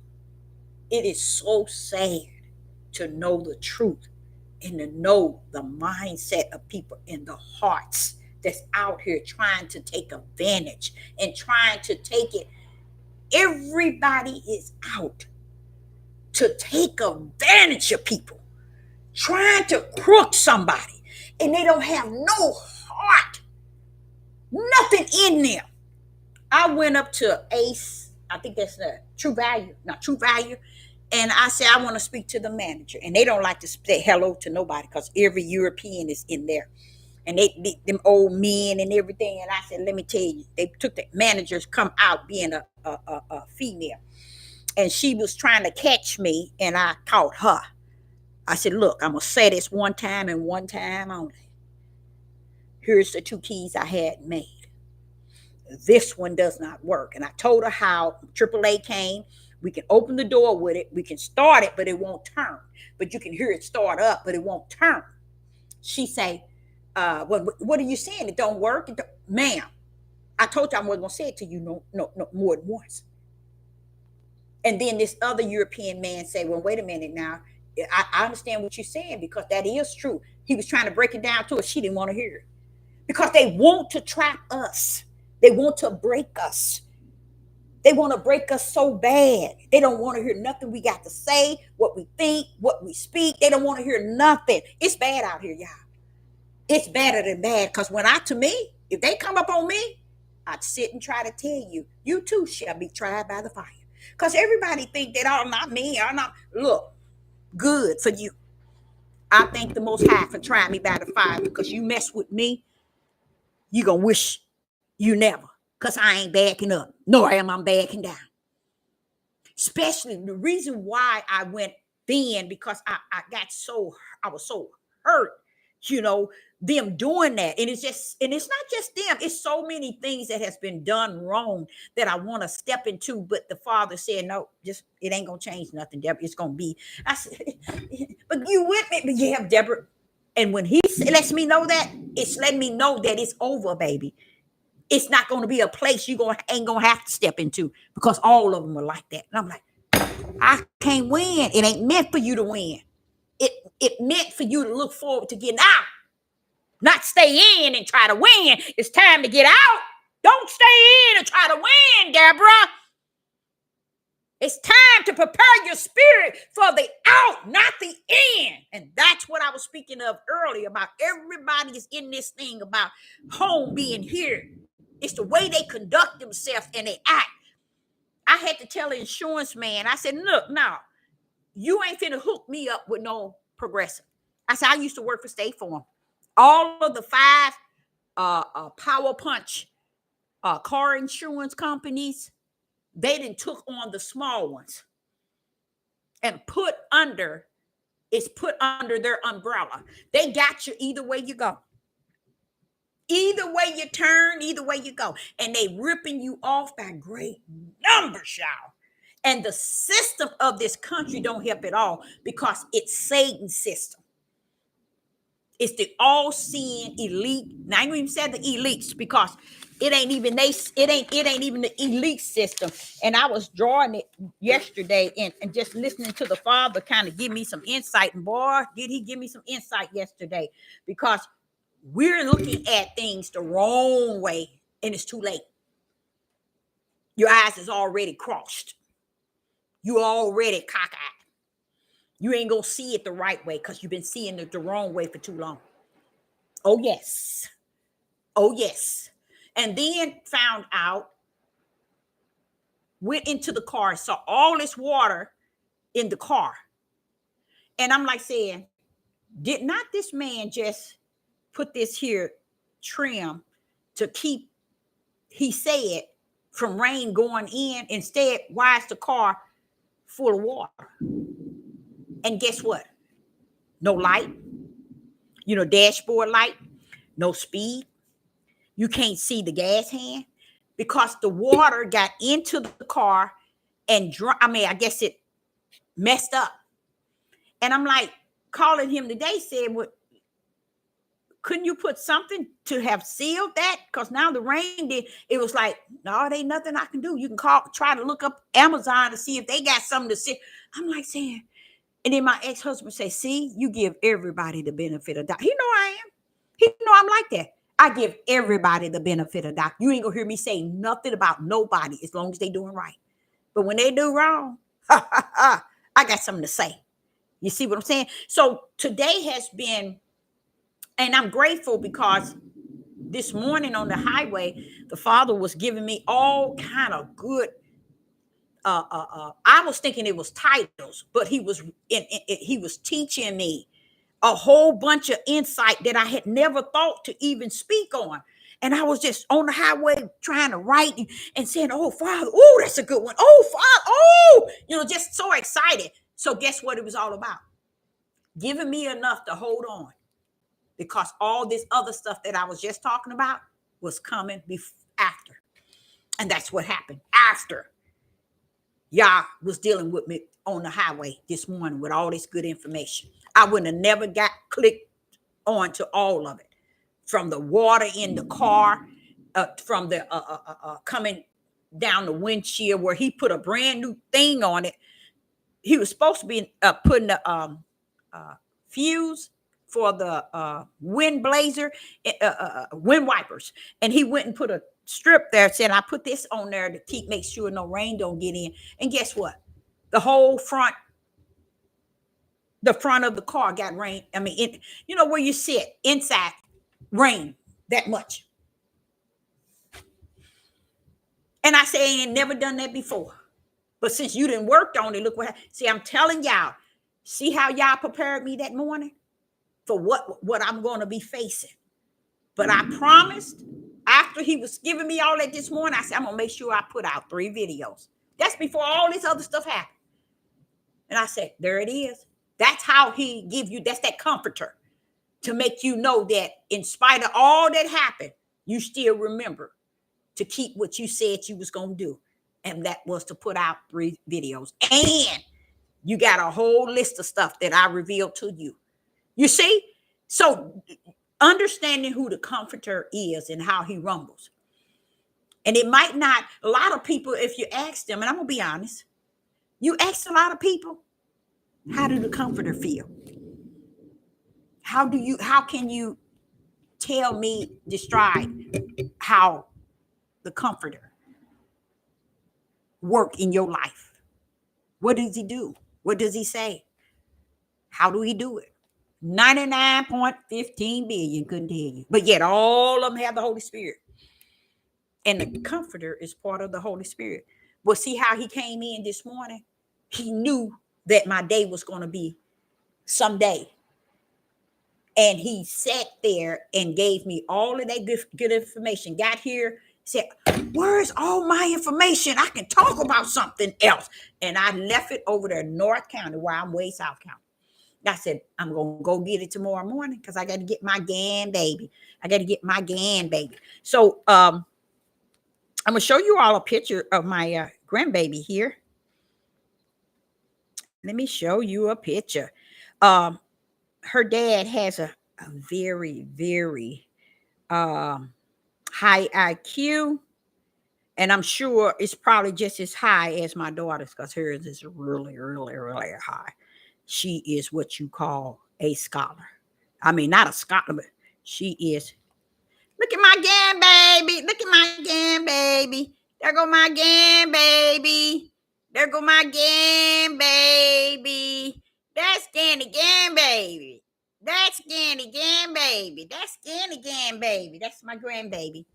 so sad to know the truth and to know the mindset of people and the hearts that's out here trying to take advantage and trying to take it. Everybody is out to take advantage of people, trying to crook somebody, and they don't have no heart, nothing in them. I went up to Ace, I think that's the True Value, not True Value, and I said, I want to speak to the manager. And they don't like to say hello to nobody because every European is in there. And them old men and everything. And I said, let me tell you, they took the managers come out being a female. And she was trying to catch me, and I caught her. I said, look, I'm going to say this one time and one time only. Here's the two keys I had made. This one does not work. And I told her how AAA came. We can open the door with it. We can start it, but it won't turn. But you can hear it start up, but it won't turn. She say, what are you saying? It don't work? Ma'am, I told you I wasn't going to say it to you no more than once. And then this other European man say, well, wait a minute now. I understand what you're saying because that is true. He was trying to break it down to her. She didn't want to hear it because they want to trap us. They want to break us. They want to break us so bad. They don't want to hear nothing we got to say, what we think, what we speak. They don't want to hear nothing. It's bad out here, y'all. It's better than bad because to me, if they come up on me, I'd sit and try to tell you, you too shall be tried by the fire. Because everybody think that, oh, not me. I'm not. Look, good for you. I thank the Most High for trying me by the fire because you mess with me, you going to wish you never. Because I ain't backing up, nor am I backing down. Especially the reason why I went then because I was so hurt, them doing that. And it's not just them. It's so many things that has been done wrong that I want to step into. But the Father said, no, it ain't going to change nothing, Deborah. It's going to be. I said, but you with me? But yeah, Deborah. And when he lets me know that, it's letting me know that it's over, baby. It's not going to be a place you ain't going to have to step into because all of them are like that. And I'm like, I can't win. It ain't meant for you to win. It meant for you to look forward to getting out, not stay in and try to win. It's time to get out. Don't stay in and try to win, Deborah. It's time to prepare your spirit for the out, not the in. And that's what I was speaking of earlier about everybody is in this thing about home being here. It's the way they conduct themselves and they act. I had to tell the insurance man, I said, look, now, you ain't finna hook me up with no Progressive. I said, I used to work for State Farm. All of the 5 Power Punch car insurance companies, they done took on the small ones and put under their umbrella. They got you either way you go. Either way you turn, either way you go. And they ripping you off by great numbers, y'all. And the system of this country don't help at all because it's Satan's system. It's the all-seeing elite. Now, I ain't even said the elites because it ain't even the elite system. And I was drawing it yesterday and just listening to the Father kind of give me some insight. And boy, did he give me some insight yesterday because we're looking at things the wrong way and it's too late. Your eyes is already crossed. You already cockeyed. You ain't gonna see it the right way because you've been seeing it the wrong way for too long. Oh yes. Oh yes. And then found out, went into the car, saw all this water in the car. And I'm like saying, did not this man just put this here trim to keep, he said, from rain going in? Instead, why is the car full of water? And guess what? No light, dashboard light, no speed. You can't see the gas hand because the water got into the car and I guess it messed up. And I'm like calling him today, said, well, couldn't you put something to have sealed that? Because now the rain did. It was like, no, it ain't nothing I can do. You can try to look up Amazon to see if they got something to see. I'm like saying, and then my ex-husband say, see, you give everybody the benefit of doubt. He know I am. He know I'm like that. I give everybody the benefit of doubt. You ain't gonna hear me say nothing about nobody as long as they doing right. But when they do wrong, I got something to say. You see what I'm saying? So today has been, and I'm grateful because this morning on the highway, the Father was giving me all kind of good. I was thinking it was titles, but he was teaching me a whole bunch of insight that I had never thought to even speak on. And I was just on the highway trying to write and saying, "Oh, Father, oh, that's a good one. Oh, Father, oh," just so excited. So guess what it was all about? Giving me enough to hold on, because all this other stuff that I was just talking about was coming after. And that's what happened after Yah was dealing with me on the highway this morning with all this good information. I wouldn't have never got clicked on to all of it, from the water in the car, from the coming down the windshield where he put a brand new thing on it. He was supposed to be putting the fuse for the wind blazer, wind wipers, and he went and put a strip there saying, "I put this on there to make sure no rain don't get in." And guess what? The whole front of the car got rain. I mean, where you sit inside, rain that much. And I say, I ain't never done that before. But since you didn't worked on it, look what happened. See, I'm telling y'all, see how y'all prepared me that morning for what I'm going to be facing. But I promised, after he was giving me all that this morning, I said, I'm going to make sure I put out 3 videos. That's before all this other stuff happened. And I said, there it is. That's how he give you, that's that comforter, to make you know that in spite of all that happened, you still remember to keep what you said you was going to do. And that was to put out 3 videos. And you got a whole list of stuff that I revealed to you. You see? So understanding who the comforter is and how he rumbles. And it might not, a lot of people, if you ask them, and I'm going to be honest, you ask a lot of people, how do the comforter feel? How can you tell me, describe how the comforter work in your life? What does he do? What does he say? How do he do it? 99.15 billion couldn't tell you. But yet all of them have the Holy Spirit. And the comforter is part of the Holy Spirit. But see how he came in this morning? He knew that my day was going to be someday. And he sat there and gave me all of that good information. Got here, said, where's all my information? I can talk about something else. And I left it over there in North County, where I'm way South County. I said, I'm going to go get it tomorrow morning because I got to get my grandbaby. So I'm going to show you all a picture of my grandbaby here. Let me show you a picture. Her dad has a very, very high IQ. And I'm sure it's probably just as high as my daughter's, because hers is really, really, really high. She is what you call a scholar. I mean, not a scholar, but she is. Look at my grandbaby. Look at my grandbaby. There go my grandbaby. There go my grandbaby. That's Scanny grandbaby. That's Scanny grandbaby. That's Scanny grandbaby. That's my grandbaby.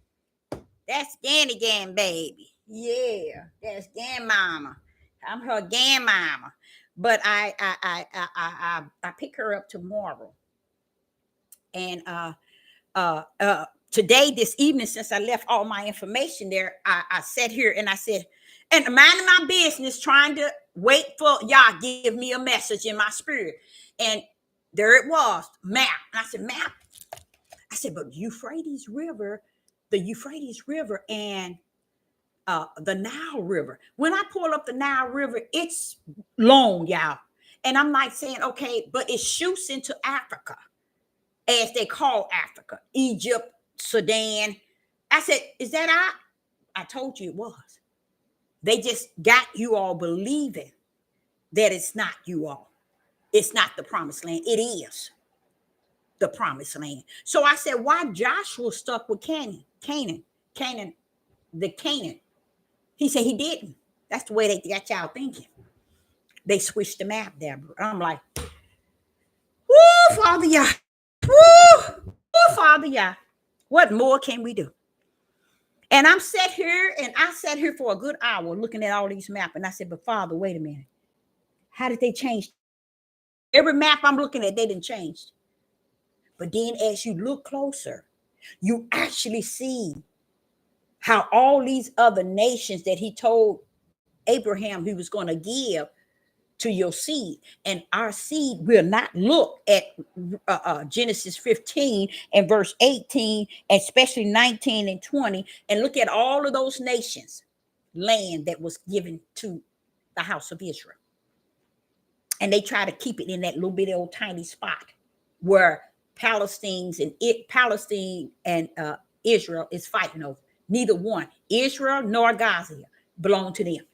That's Scanny grandbaby. Yeah, that's grandmama. I'm her grandmama. But I pick her up tomorrow. And today, this evening, since I left all my information there, I sat here and I said, and minding my business, trying to wait for y'all give me a message in my spirit. And there it was, map. And I said, map. I said, but the Euphrates River and the Nile River. When I pull up the Nile River, it's long, y'all. And I'm like saying, okay, but it shoots into Africa, as they call Africa, Egypt, Sudan. I said, is that I told you it was. They just got you all believing that it's not you all. It's not the promised land. It is. the promised land. So I said, why Joshua stuck with Canaan, the Canaan? He said he didn't. That's the way they got y'all thinking. They switched the map, Deborah. I'm like, woo, Father Yah. Woo, Father Yah. What more can we do? And I sat here for a good hour looking at all these maps. And I said, but Father, wait a minute. How did they change? Every map I'm looking at, they didn't change. But then as you look closer, you actually see how all these other nations that he told Abraham he was going to give to your seed, and our seed will not look at Genesis 15 and verse 18, especially 19 and 20, and look at all of those nations, land that was given to the house of Israel. And they try to keep it in that little bitty old tiny spot where Palestine and Israel is fighting over. Neither one, Israel nor Gaza, belong to them.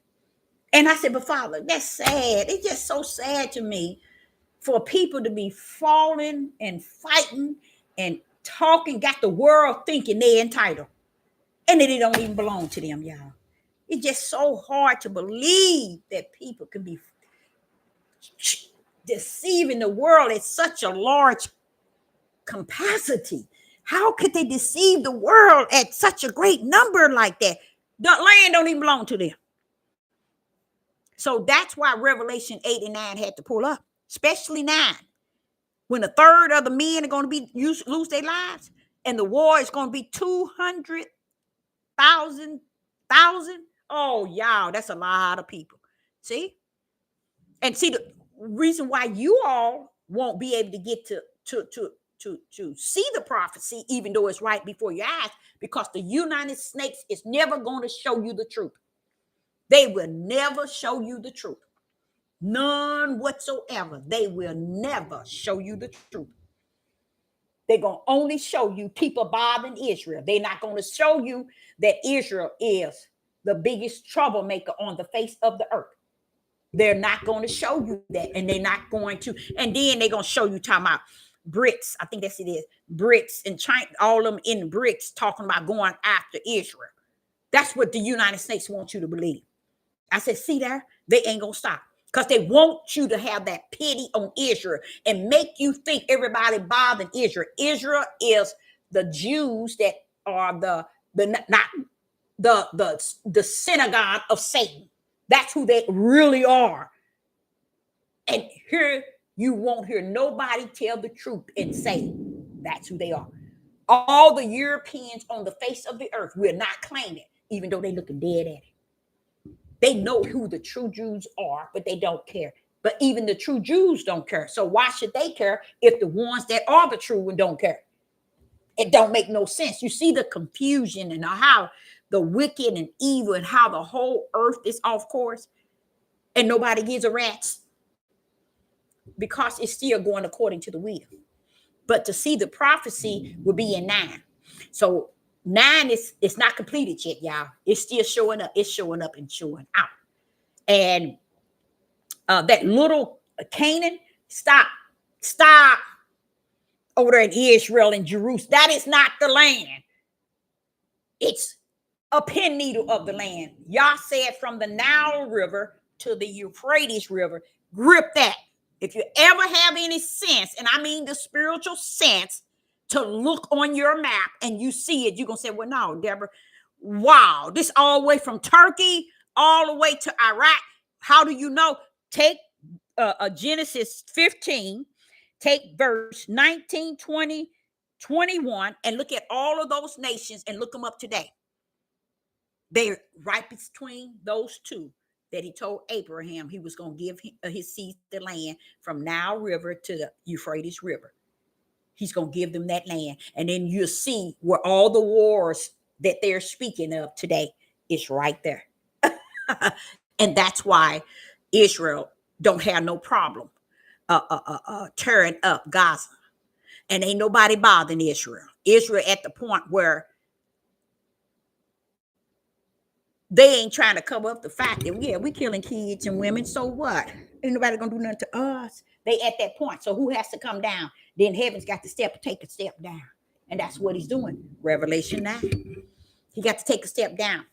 And I said, but Father, that's sad. It's just so sad to me for people to be falling and fighting and talking, got the world thinking they're entitled. And that it don't even belong to them, y'all. It's just so hard to believe that people can be deceiving the world at such a large capacity. How could they deceive the world at such a great number like that? The land don't even belong to them. So that's why Revelation 8 and 9 had to pull up, especially 9. When a third of the men are going to be lose their lives, and the war is going to be 200,000. Oh, y'all, that's a lot of people. See? And see, the reason why you all won't be able to get to see the prophecy, even though it's right before your eyes, because the United States is never going to show you the truth. They will never show you the truth. None whatsoever. They will never show you the truth. They're going to only show you people bothering Israel. They're not going to show you that Israel is the biggest troublemaker on the face of the earth. They're not going to show you that. And they're not going to. And then they're going to show you talking about BRICS. I think that's it is. BRICS and China, all of them in BRICS talking about going after Israel. That's what the United States wants you to believe. I said, see there, they ain't going to stop. Because they want you to have that pity on Israel and make you think everybody bothering Israel. Israel is the Jews that are the synagogue of Satan. That's who they really are. And here you won't hear nobody tell the truth and say that's who they are. All the Europeans on the face of the earth will not claim it, even though they looking dead at it. They know who the true Jews are, but they don't care. But even the true Jews don't care. So why should they care if the ones that are the true one don't care? It don't make no sense. You see the confusion and how the wicked and evil and how the whole earth is off course and nobody gives a rat's because it's still going according to the will. But to see the prophecy will be in 9. So 9 it's not completed yet, y'all. It's still showing up. It's showing up and showing out. And that little Canaan, stop over there in Israel and Jerusalem. That is not the land. It's a pin needle of the land. Yah said from the Nile River to the Euphrates River. Grip that. If you ever have any sense, and I mean the spiritual sense, to look on your map and you see it, you're going to say, well, no, Deborah, wow, this all the way from Turkey all the way to Iraq. How do you know? Take Genesis 15, take verse 19, 20, 21, and look at all of those nations and look them up today. They're right between those two that he told Abraham he was going to give his seed the land from Nile River to the Euphrates River. He's going to give them that land. And then you'll see where all the wars that they're speaking of today is right there. And that's why Israel don't have no problem tearing up Gaza. And ain't nobody bothering Israel. Israel at the point where they ain't trying to cover up the fact that, yeah, we killing kids and women. So what? Ain't nobody going to do nothing to us. They at that point. So who has to come down? Then heaven's got to take a step down. And that's what he's doing. Revelation 9. He got to take a step down.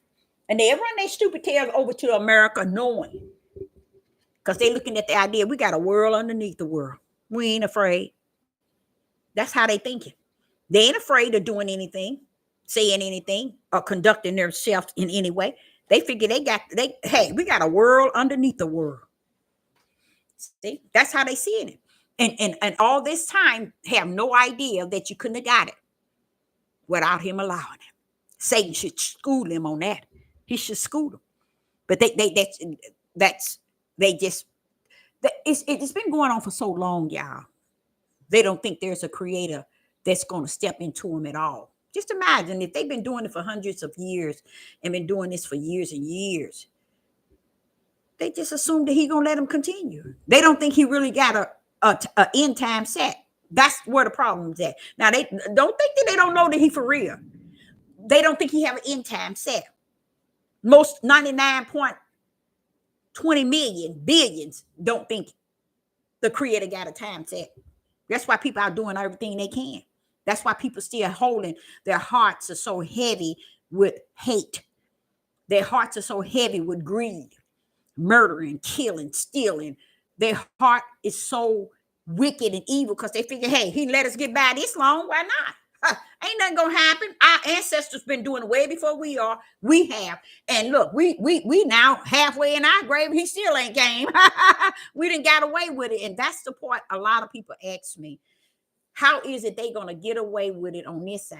And they run their stupid tails over to America knowing. Because they looking at the idea, we got a world underneath the world. We ain't afraid. That's how they thinking. They ain't afraid of doing anything, saying anything, or conducting themselves in any way. They figure hey, we got a world underneath the world. See, that's how they seeing it. And all this time have no idea that you couldn't have got it without him allowing it. Satan should school him on that. He should school them. But it's been going on for so long, y'all. They don't think there's a creator that's going to step into them at all. Just imagine if they've been doing it for hundreds of years and been doing this for years and years. They just assume that he's going to let them continue. They don't think he really got a end time set. That's where the problem's at. Now, they don't think that they don't know that he for real. They don't think he have an end time set. Most 99.20 million billions don't think the creator got a time set. That's why people are doing everything they can. That's why people still holding, their hearts are so heavy with hate. Their hearts are so heavy with greed, murdering, killing, stealing. Their heart is so wicked and evil because they figure, hey, he let us get by this long. Why not? Ain't nothing gonna happen. Our ancestors been doing it way before we are. We have. And look, we now halfway in our grave. He still ain't came. We done got away with it. And that's the part a lot of people ask me. How is it they gonna get away with it on this side?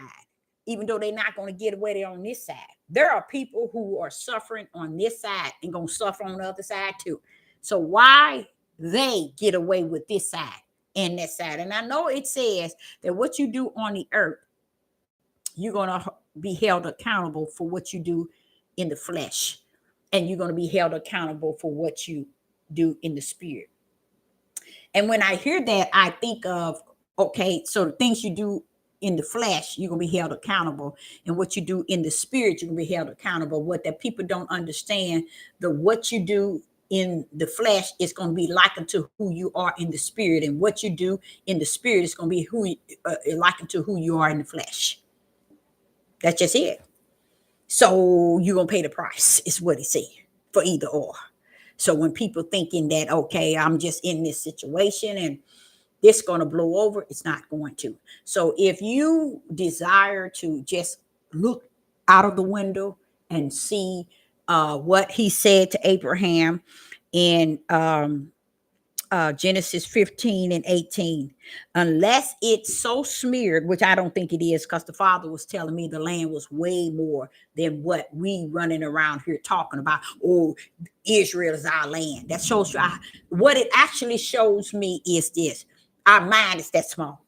Even though they're not gonna get away on this side. There are people who are suffering on this side and gonna suffer on the other side too. So why they get away with this side and that side? And I know it says that what you do on the earth, you're going to be held accountable for what you do in the flesh. And you're going to be held accountable for what you do in the spirit. And when I hear that, I think of, okay, so the things you do in the flesh, you're going to be held accountable. And what you do in the spirit, you're going to be held accountable. What that people don't understand, what you do in the flesh is going to be likened to who you are in the spirit. And what you do in the spirit is going to be likened to who you are in the flesh. That's just it. So you're going to pay the price, is what he said, for either or. So when people thinking that, okay, I'm just in this situation and this going to blow over, it's not going to. So if you desire to just look out of the window and see what he said to Abraham in Genesis 15 and 18, unless it's so smeared, which I don't think it is, because the father was telling me the land was way more than what we running around here talking about. Oh, Israel is our land. That shows you what it actually shows me is this. Our mind is that small.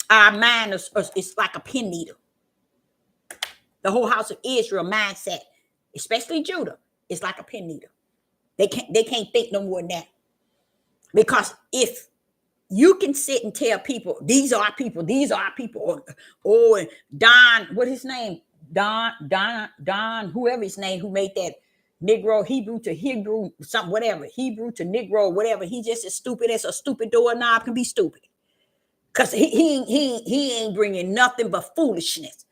Our mind is like a pin needle. The whole house of Israel mindset, especially Judah, is like a pin needle. They can't think no more than that. Because if you can sit and tell people, these are our people, or Don, what his name? Don, whoever his name, who made that Negro, Hebrew to Hebrew, something, whatever, Hebrew to Negro, whatever. He just as stupid as a stupid doorknob can be stupid. Because he ain't bringing nothing but foolishness.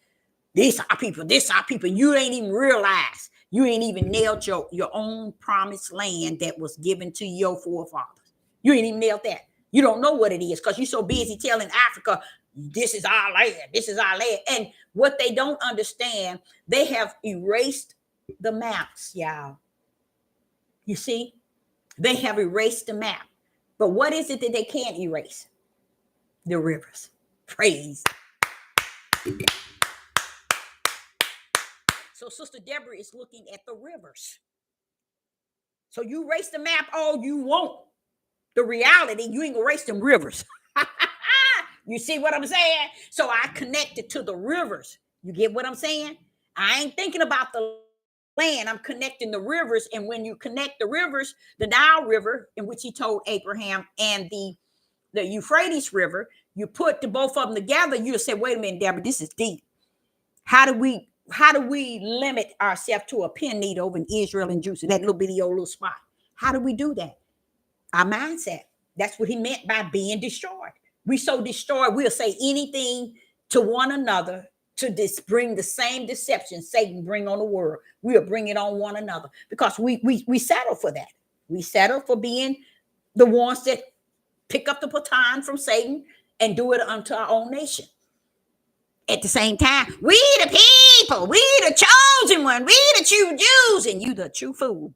These are people, You ain't even realize. You ain't even nailed your own promised land that was given to your forefathers. You ain't even nailed that. You don't know what it is because you're so busy telling Africa, this is our land, this is our land. And what they don't understand, they have erased the maps, y'all. You see? They have erased the map. But what is it that they can't erase? The rivers. Praise. So Sister Deborah is looking at the rivers. So you erase the map all you want. The reality, you ain't erase them rivers. You see what I'm saying? So I connected to the rivers. You get what I'm saying? I ain't thinking about the land. I'm connecting the rivers. And when you connect the rivers, the Nile River, in which he told Abraham, and the Euphrates River, you put the both of them together, you'll say, wait a minute, Deborah, this is deep. How do we limit ourselves to a pin needle over in Israel and Judah, that little bitty old little spot? How do we do that? Our mindset. That's what he meant by being destroyed. We so destroyed, we'll say anything to one another to bring the same deception Satan bring on the world. We'll bring it on one another because we settle for that. We settle for being the ones that pick up the baton from Satan and do it unto our own nation. At the same time, we the people, we the chosen one, we the true Jews, and you the true fool.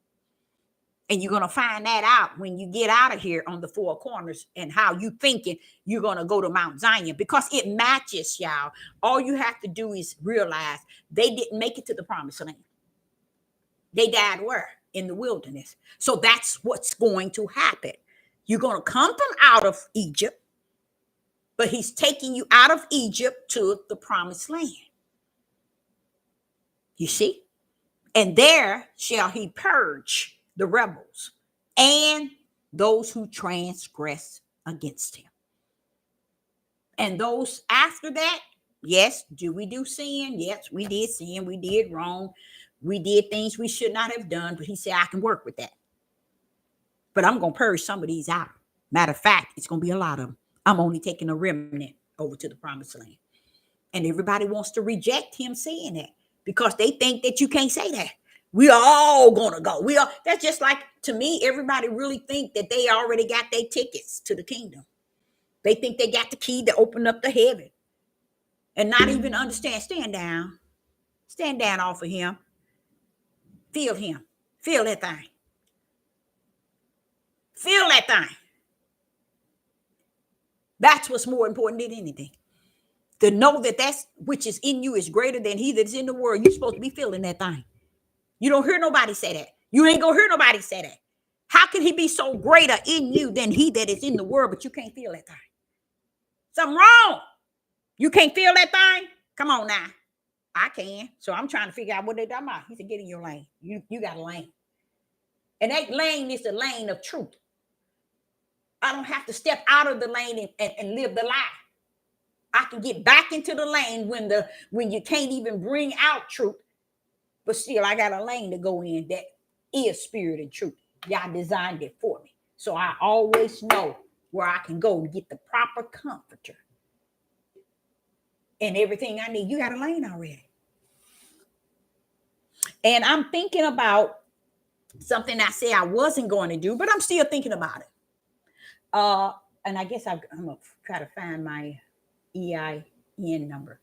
And you're going to find that out when you get out of here on the four corners and how you thinking you're going to go to Mount Zion, because it matches, y'all. All you have to do is realize they didn't make it to the promised land. They died where? In the wilderness. So that's what's going to happen. You're going to come from out of Egypt, but he's taking you out of Egypt to the promised land. You see? And there shall he purge the rebels and those who transgress against him. And those after that, yes, do we do sin? Yes, we did sin. We did wrong. We did things we should not have done. But he said, I can work with that. But I'm going to purge some of these out. Matter of fact, it's going to be a lot of them. I'm only taking a remnant over to the promised land. And everybody wants to reject him saying that because they think that you can't say that. We are all gonna go. That's just like, to me, everybody really think that they already got their tickets to the kingdom. They think they got the key to open up the heaven and not even understand. Stand down off of him. Feel him. Feel that thing. Feel that thing. That's what's more important than anything. To know that that's which is in you is greater than he that's in the world. You're supposed to be feeling that thing. You don't hear nobody say that. You ain't gonna hear nobody say that. How can he be so greater in you than he that is in the world, but you can't feel that thing? Something wrong. You can't feel that thing? Come on now. I can. So I'm trying to figure out what they're talking about. He said, get in your lane. You got a lane. And that lane is the lane of truth. I don't have to step out of the lane and live the lie. I can get back into the lane when you can't even bring out truth. But still, I got a lane to go in that is spirit and truth. Y'all designed it for me. So I always know where I can go to get the proper comforter. And everything I need. You got a lane already. And I'm thinking about something I said I wasn't going to do, but I'm still thinking about it. And I guess I'm going to try to find my EIN number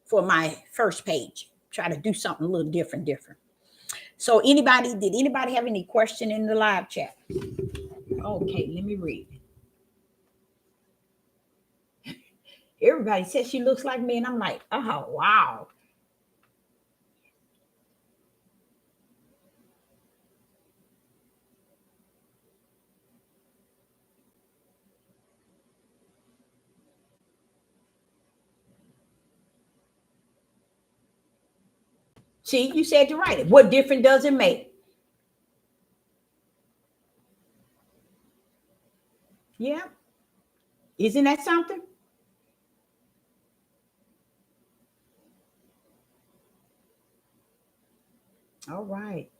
for my first page. Try to do something a little different. So did anybody have any question in the live chat? Okay, let me read. Everybody says she looks like me, and I'm like, oh, wow. See, you said to write it. What difference does it make? Yeah. Isn't that something? All right.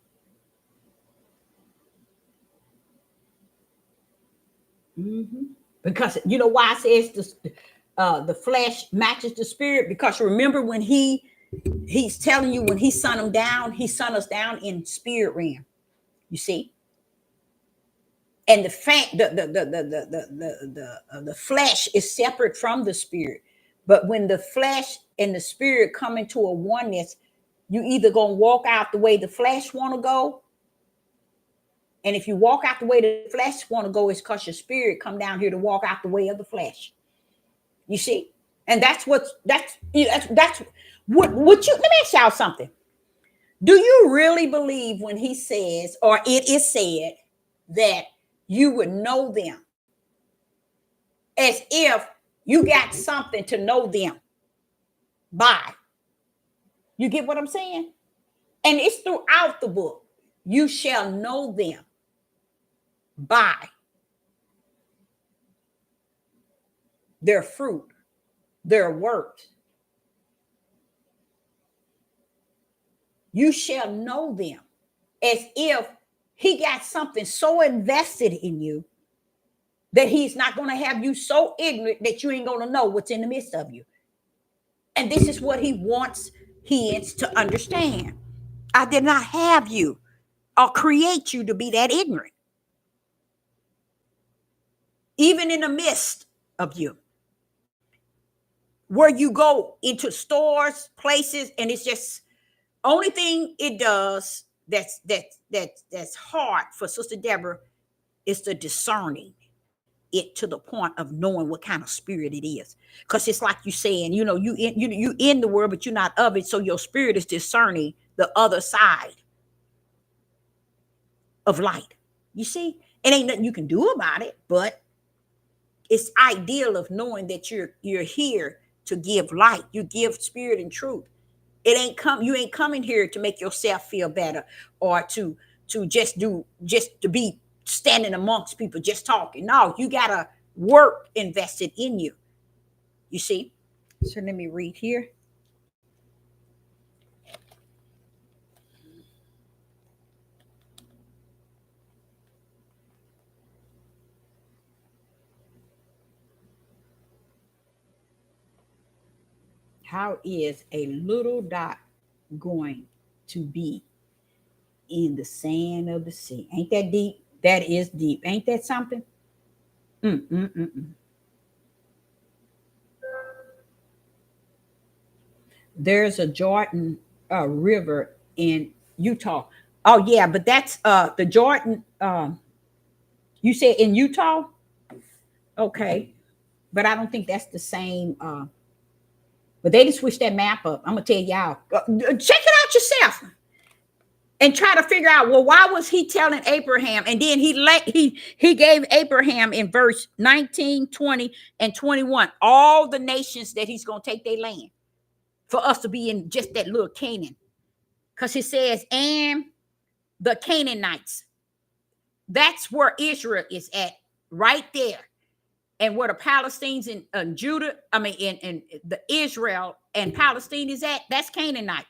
Mm-hmm. Because you know why it says the flesh matches the spirit? Because remember when he's telling you when he sent him down, he sent us down in spirit realm. You see? And the flesh is separate from the spirit. But when the flesh and the spirit come into a oneness, you either gonna walk out the way the flesh want to go. And if you walk out the way the flesh want to go, it's because your spirit come down here to walk out the way of the flesh. You see? And that's what you let me ask y'all something. Do you really believe when he says, or it is said, that you would know them as if you got something to know them by? You get what I'm saying? And it's throughout the book. You shall know them by their fruit, their works. You shall know them as if he got something so invested in you that he's not going to have you so ignorant that you ain't going to know what's in the midst of you. And this is what he wants his to understand. I did not have you or create you to be that ignorant, even in the midst of you, where you go into stores, places, and it's just only thing it does that's hard for Sister Deborah is the discerning it to the point of knowing what kind of spirit it is. Because it's like you saying, you in the world, but you're not of it. So your spirit is discerning the other side of light. You see, it ain't nothing you can do about it, but it's ideal of knowing that you're here to give light. You give spirit and truth. You ain't coming here to make yourself feel better or to just to be standing amongst people just talking. No, you got to work invested in you. You see? So let me read here. How is a little dot going to be in the sand of the sea? Ain't that deep? That is deep. Ain't that something? Mm-mm-mm-mm. There's a Jordan River in Utah. Oh yeah, but that's the Jordan. You said in Utah? Okay, but I don't think that's the same. But they just switched that map up. I'm gonna tell y'all. Check it out yourself and try to figure out. Well, why was he telling Abraham? And then he gave Abraham in verse 19, 20, and 21 all the nations that he's gonna take their land for us to be in just that little Canaan. Because he says, and the Canaanites. That's where Israel is at, right there. And where the Palestinians in Judah, in the Israel and Palestine is at, that's Canaanite.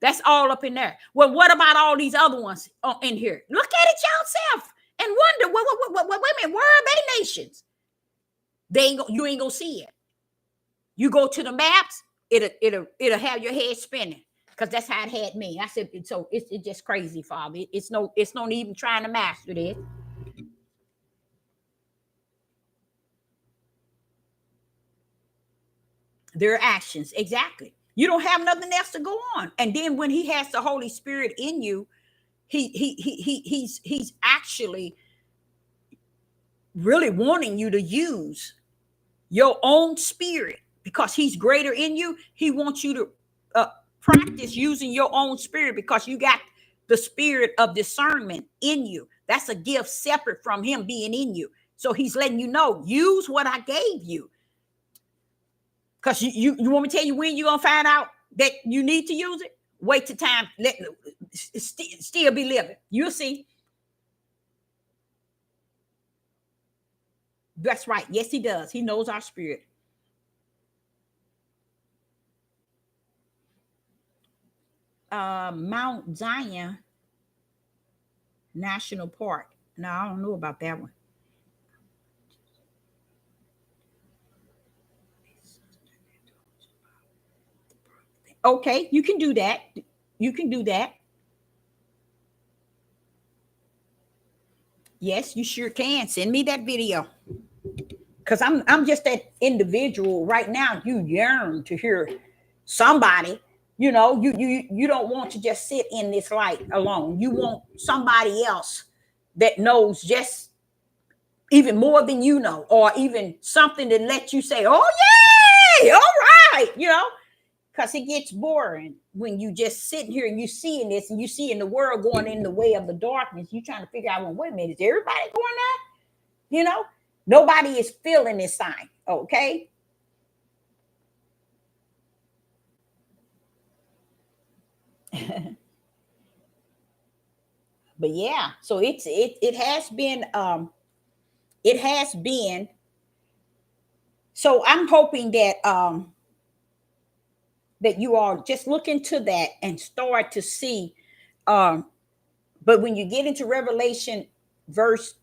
That's all up in there. Well, what about all these other ones in here? Look at it yourself and wonder, wait a minute, where are they nations? You ain't gonna see it. You go to the maps, it'll have your head spinning. Because that's how it had me. I said, so it's just crazy, Father. It's no even trying to master this. Their actions, exactly. You don't have nothing else to go on. And then when he has the Holy Spirit in you, he's actually really wanting you to use your own spirit because he's greater in you. He wants you to practice using your own spirit because you got the spirit of discernment in you. That's a gift separate from him being in you. So he's letting you know, use what I gave you. Because you want me to tell you when you're going to find out that you need to use it? Wait till time, still be living. You'll see. That's right. Yes, he does. He knows our spirit. Mount Zion National Park. Now, I don't know about that one. Okay, you can do that. You can do that. Yes, you sure can. Send me that video. Because I'm just that individual right now. You yearn to hear somebody. You don't want to just sit in this light alone. You want somebody else that knows just even more than you know, or even something that lets you say, oh yay, all right, because it gets boring when you just sitting here and you seeing this and you seeing the world going in the way of the darkness. You trying to figure out, well, wait a minute, is everybody going that? Nobody is feeling this sign, okay? But yeah, so it has been. So I'm hoping that you all just look into that and start to see. But when you get into Revelation verse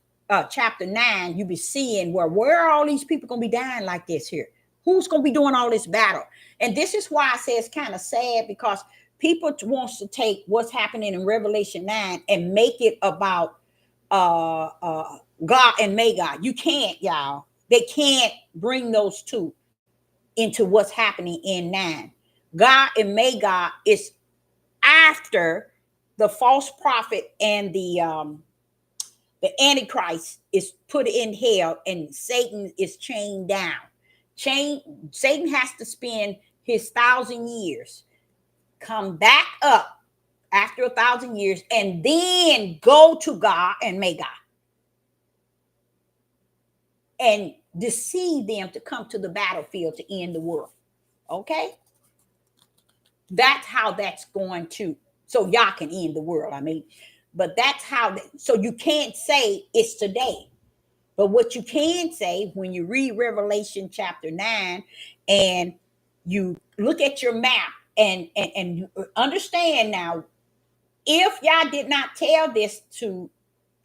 chapter 9, you be seeing where are all these people gonna be dying like this here? Who's gonna be doing all this battle? And this is why I say it's kind of sad, because people wants to take what's happening in Revelation 9 and make it about God and Magog. You can't, y'all. They can't bring those two into what's happening in 9. God and Magog is after the false prophet and the Antichrist is put in hell and Satan is chained down. Satan has to spend his 1,000 years, come back up after 1,000 years, and then go to God and Magog and deceive them to come to the battlefield to end the world. Okay? That's how that's going to, so y'all can end the world. I mean, but that's how, so you can't say it's today. But what you can say when you read Revelation chapter 9 and you look at your map and you understand now, if y'all did not tell this to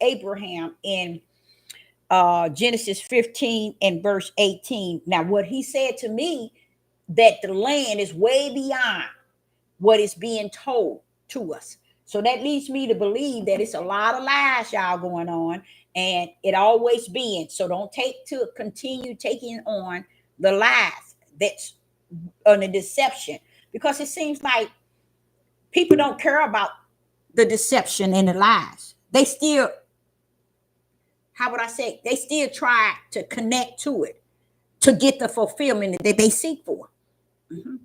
Abraham in Genesis 15 and verse 18, now what he said to me, that the land is way beyond what is being told to us. So that leads me to believe that it's a lot of lies, y'all, going on, and it always been. So don't continue taking on the lies that's on the deception, because it seems like people don't care about the deception and the lies. They still, how would I say, they still try to connect to it to get the fulfillment that they seek for. Mm-hmm.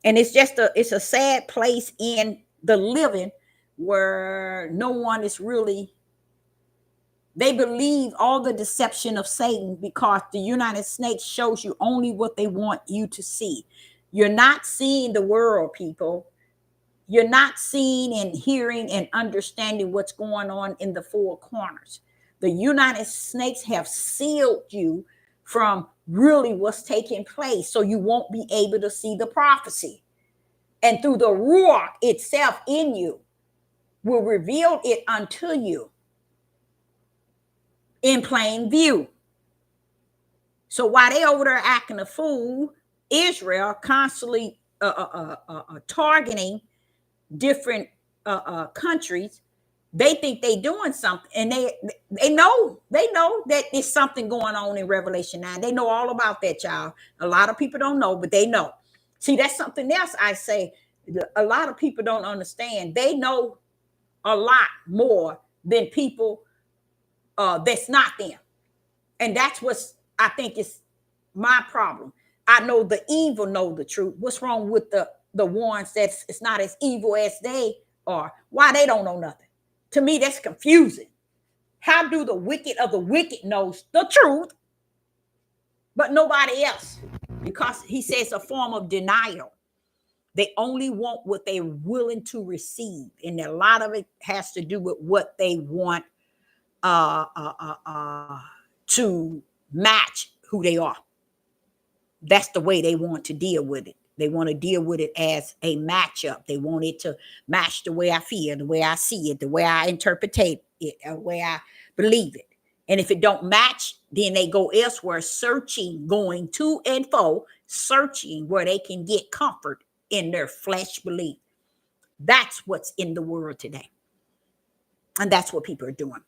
And it's a sad place in the living where no one is really, they believe all the deception of Satan, because the United States shows you only what they want you to see. You're not seeing the world, people. You're not seeing and hearing and understanding what's going on in the four corners. The United States have sealed you from really what's taking place, so you won't be able to see the prophecy. And through the Ruach itself in you will reveal it unto you in plain view. So while they over there acting a fool, Israel constantly targeting different countries, they think they doing something, and they know that there's something going on in Revelation 9. They know all about that, y'all. A lot of people don't know, but they know. See, that's something else I say. A lot of people don't understand. They know a lot more than people that's not them. And that's what's, I think, is my problem. I know the evil know the truth. What's wrong with the ones that's it's not as evil as they are? Why they don't know nothing? To me, that's confusing. How do the wicked of the wicked knows the truth, but nobody else? Because he says a form of denial. They only want what they're willing to receive. And a lot of it has to do with what they want to match who they are. That's the way they want to deal with it. They want to deal with it as a matchup. They want it to match the way I feel, the way I see it, the way I interpret it, the way I believe it. And if it don't match, then they go elsewhere, searching, going to and fro, searching where they can get comfort in their flesh belief. That's what's in the world today. And that's what people are doing.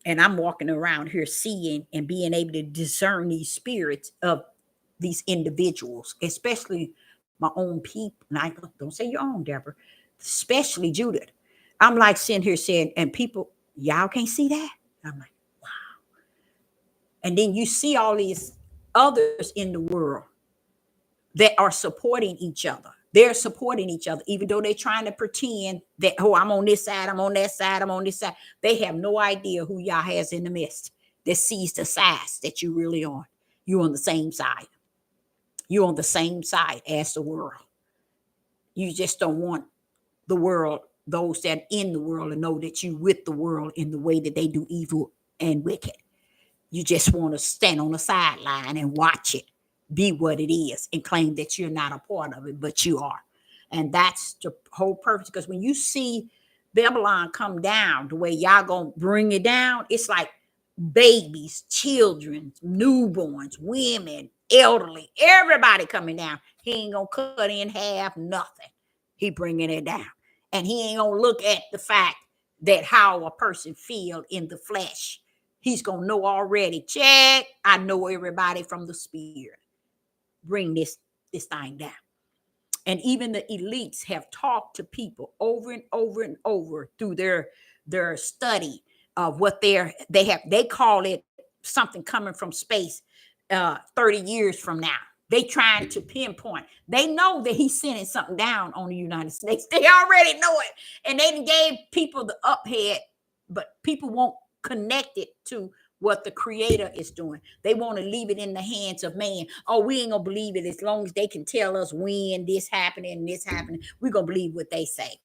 And I'm walking around here seeing and being able to discern these spirits of these individuals, especially my own people. And I don't say your own, Deborah, especially Judith. I'm like sitting here saying, and people, y'all can't see that? I'm like, wow. And then you see all these others in the world that are supporting each other. They're supporting each other, even though they're trying to pretend that, oh, I'm on this side, I'm on that side, I'm on this side. They have no idea who y'all has in the midst that sees the sides that you really are. You're on the same side. You're on the same side as the world. You just don't want the world, those that are in the world, to know that you with the world in the way that they do evil and wicked. You just want to stand on the sideline and watch it be what it is and claim that you're not a part of it, but you are. And that's the whole purpose. Because when you see Babylon come down, the way y'all gonna bring it down, it's like babies, children, newborns, women, elderly, everybody coming down. He ain't gonna cut in half nothing. He bringing it down. And he ain't gonna look at the fact that how a person feel in the flesh. He's gonna know already. Check, I know everybody from the spirit. Bring this thing down. And even the elites have talked to people over and over and over through their study of what they call it something coming from space 30 years from now. They trying to pinpoint. They know that he's sending something down on the United States. They already know it. And they gave people the uphead, but people won't connect it to what the creator is doing. They want to leave it in the hands of man. Oh, we ain't gonna believe it as long as they can tell us when this happening and this happening. We're gonna believe what they say.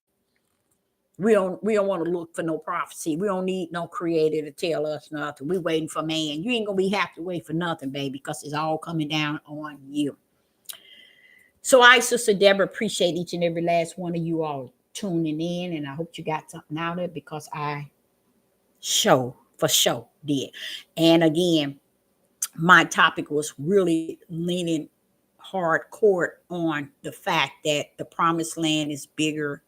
We don't want to look for no prophecy. We don't need no creator to tell us nothing. We waiting for man. You ain't gonna be happy to wait for nothing, baby, because it's all coming down on you. So I, Sister Deborah, appreciate each and every last one of you all tuning in, and I hope you got something out of it, because I for sure did. And again, my topic was really leaning hardcore on the fact that the promised land is bigger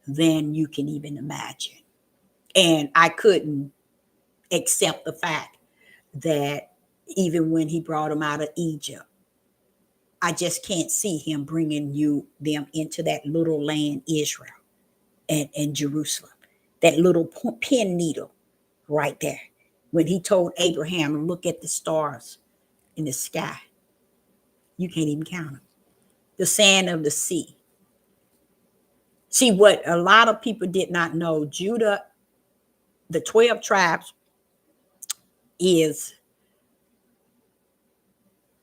than you can even imagine. And I couldn't accept the fact that even when he brought them out of Egypt, I just can't see him bringing them into that little land, Israel and Jerusalem, that little pin needle right there. When he told Abraham, look at the stars in the sky. You can't even count them. The sand of the sea. See, what a lot of people did not know, Judah, the 12 tribes, is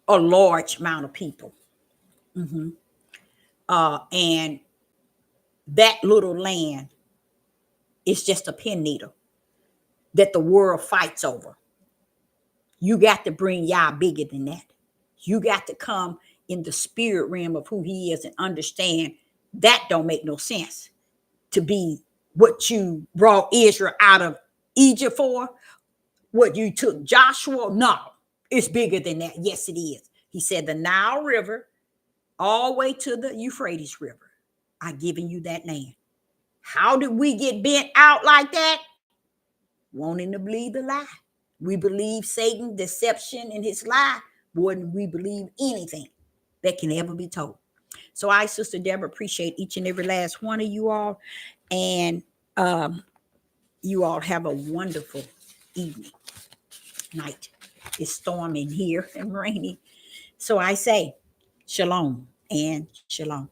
a large amount of people. And that little land is just a pin needle that the world fights over. You got to bring Yah bigger than that. You got to come in the spirit realm of who he is and understand that don't make no sense to be what you brought Israel out of Egypt for, what you took Joshua. No, it's bigger than that. Yes, it is. He said the Nile River all the way to the Euphrates River. I given you that land. How did we get bent out like that? Wanting to believe the lie. We believe Satan, deception, and his lie more than we believe anything that can ever be told. So I, Sister Deborah, appreciate each and every last one of you all. And you all have a wonderful evening, night. It's storming here and rainy. So I say, shalom and shalom.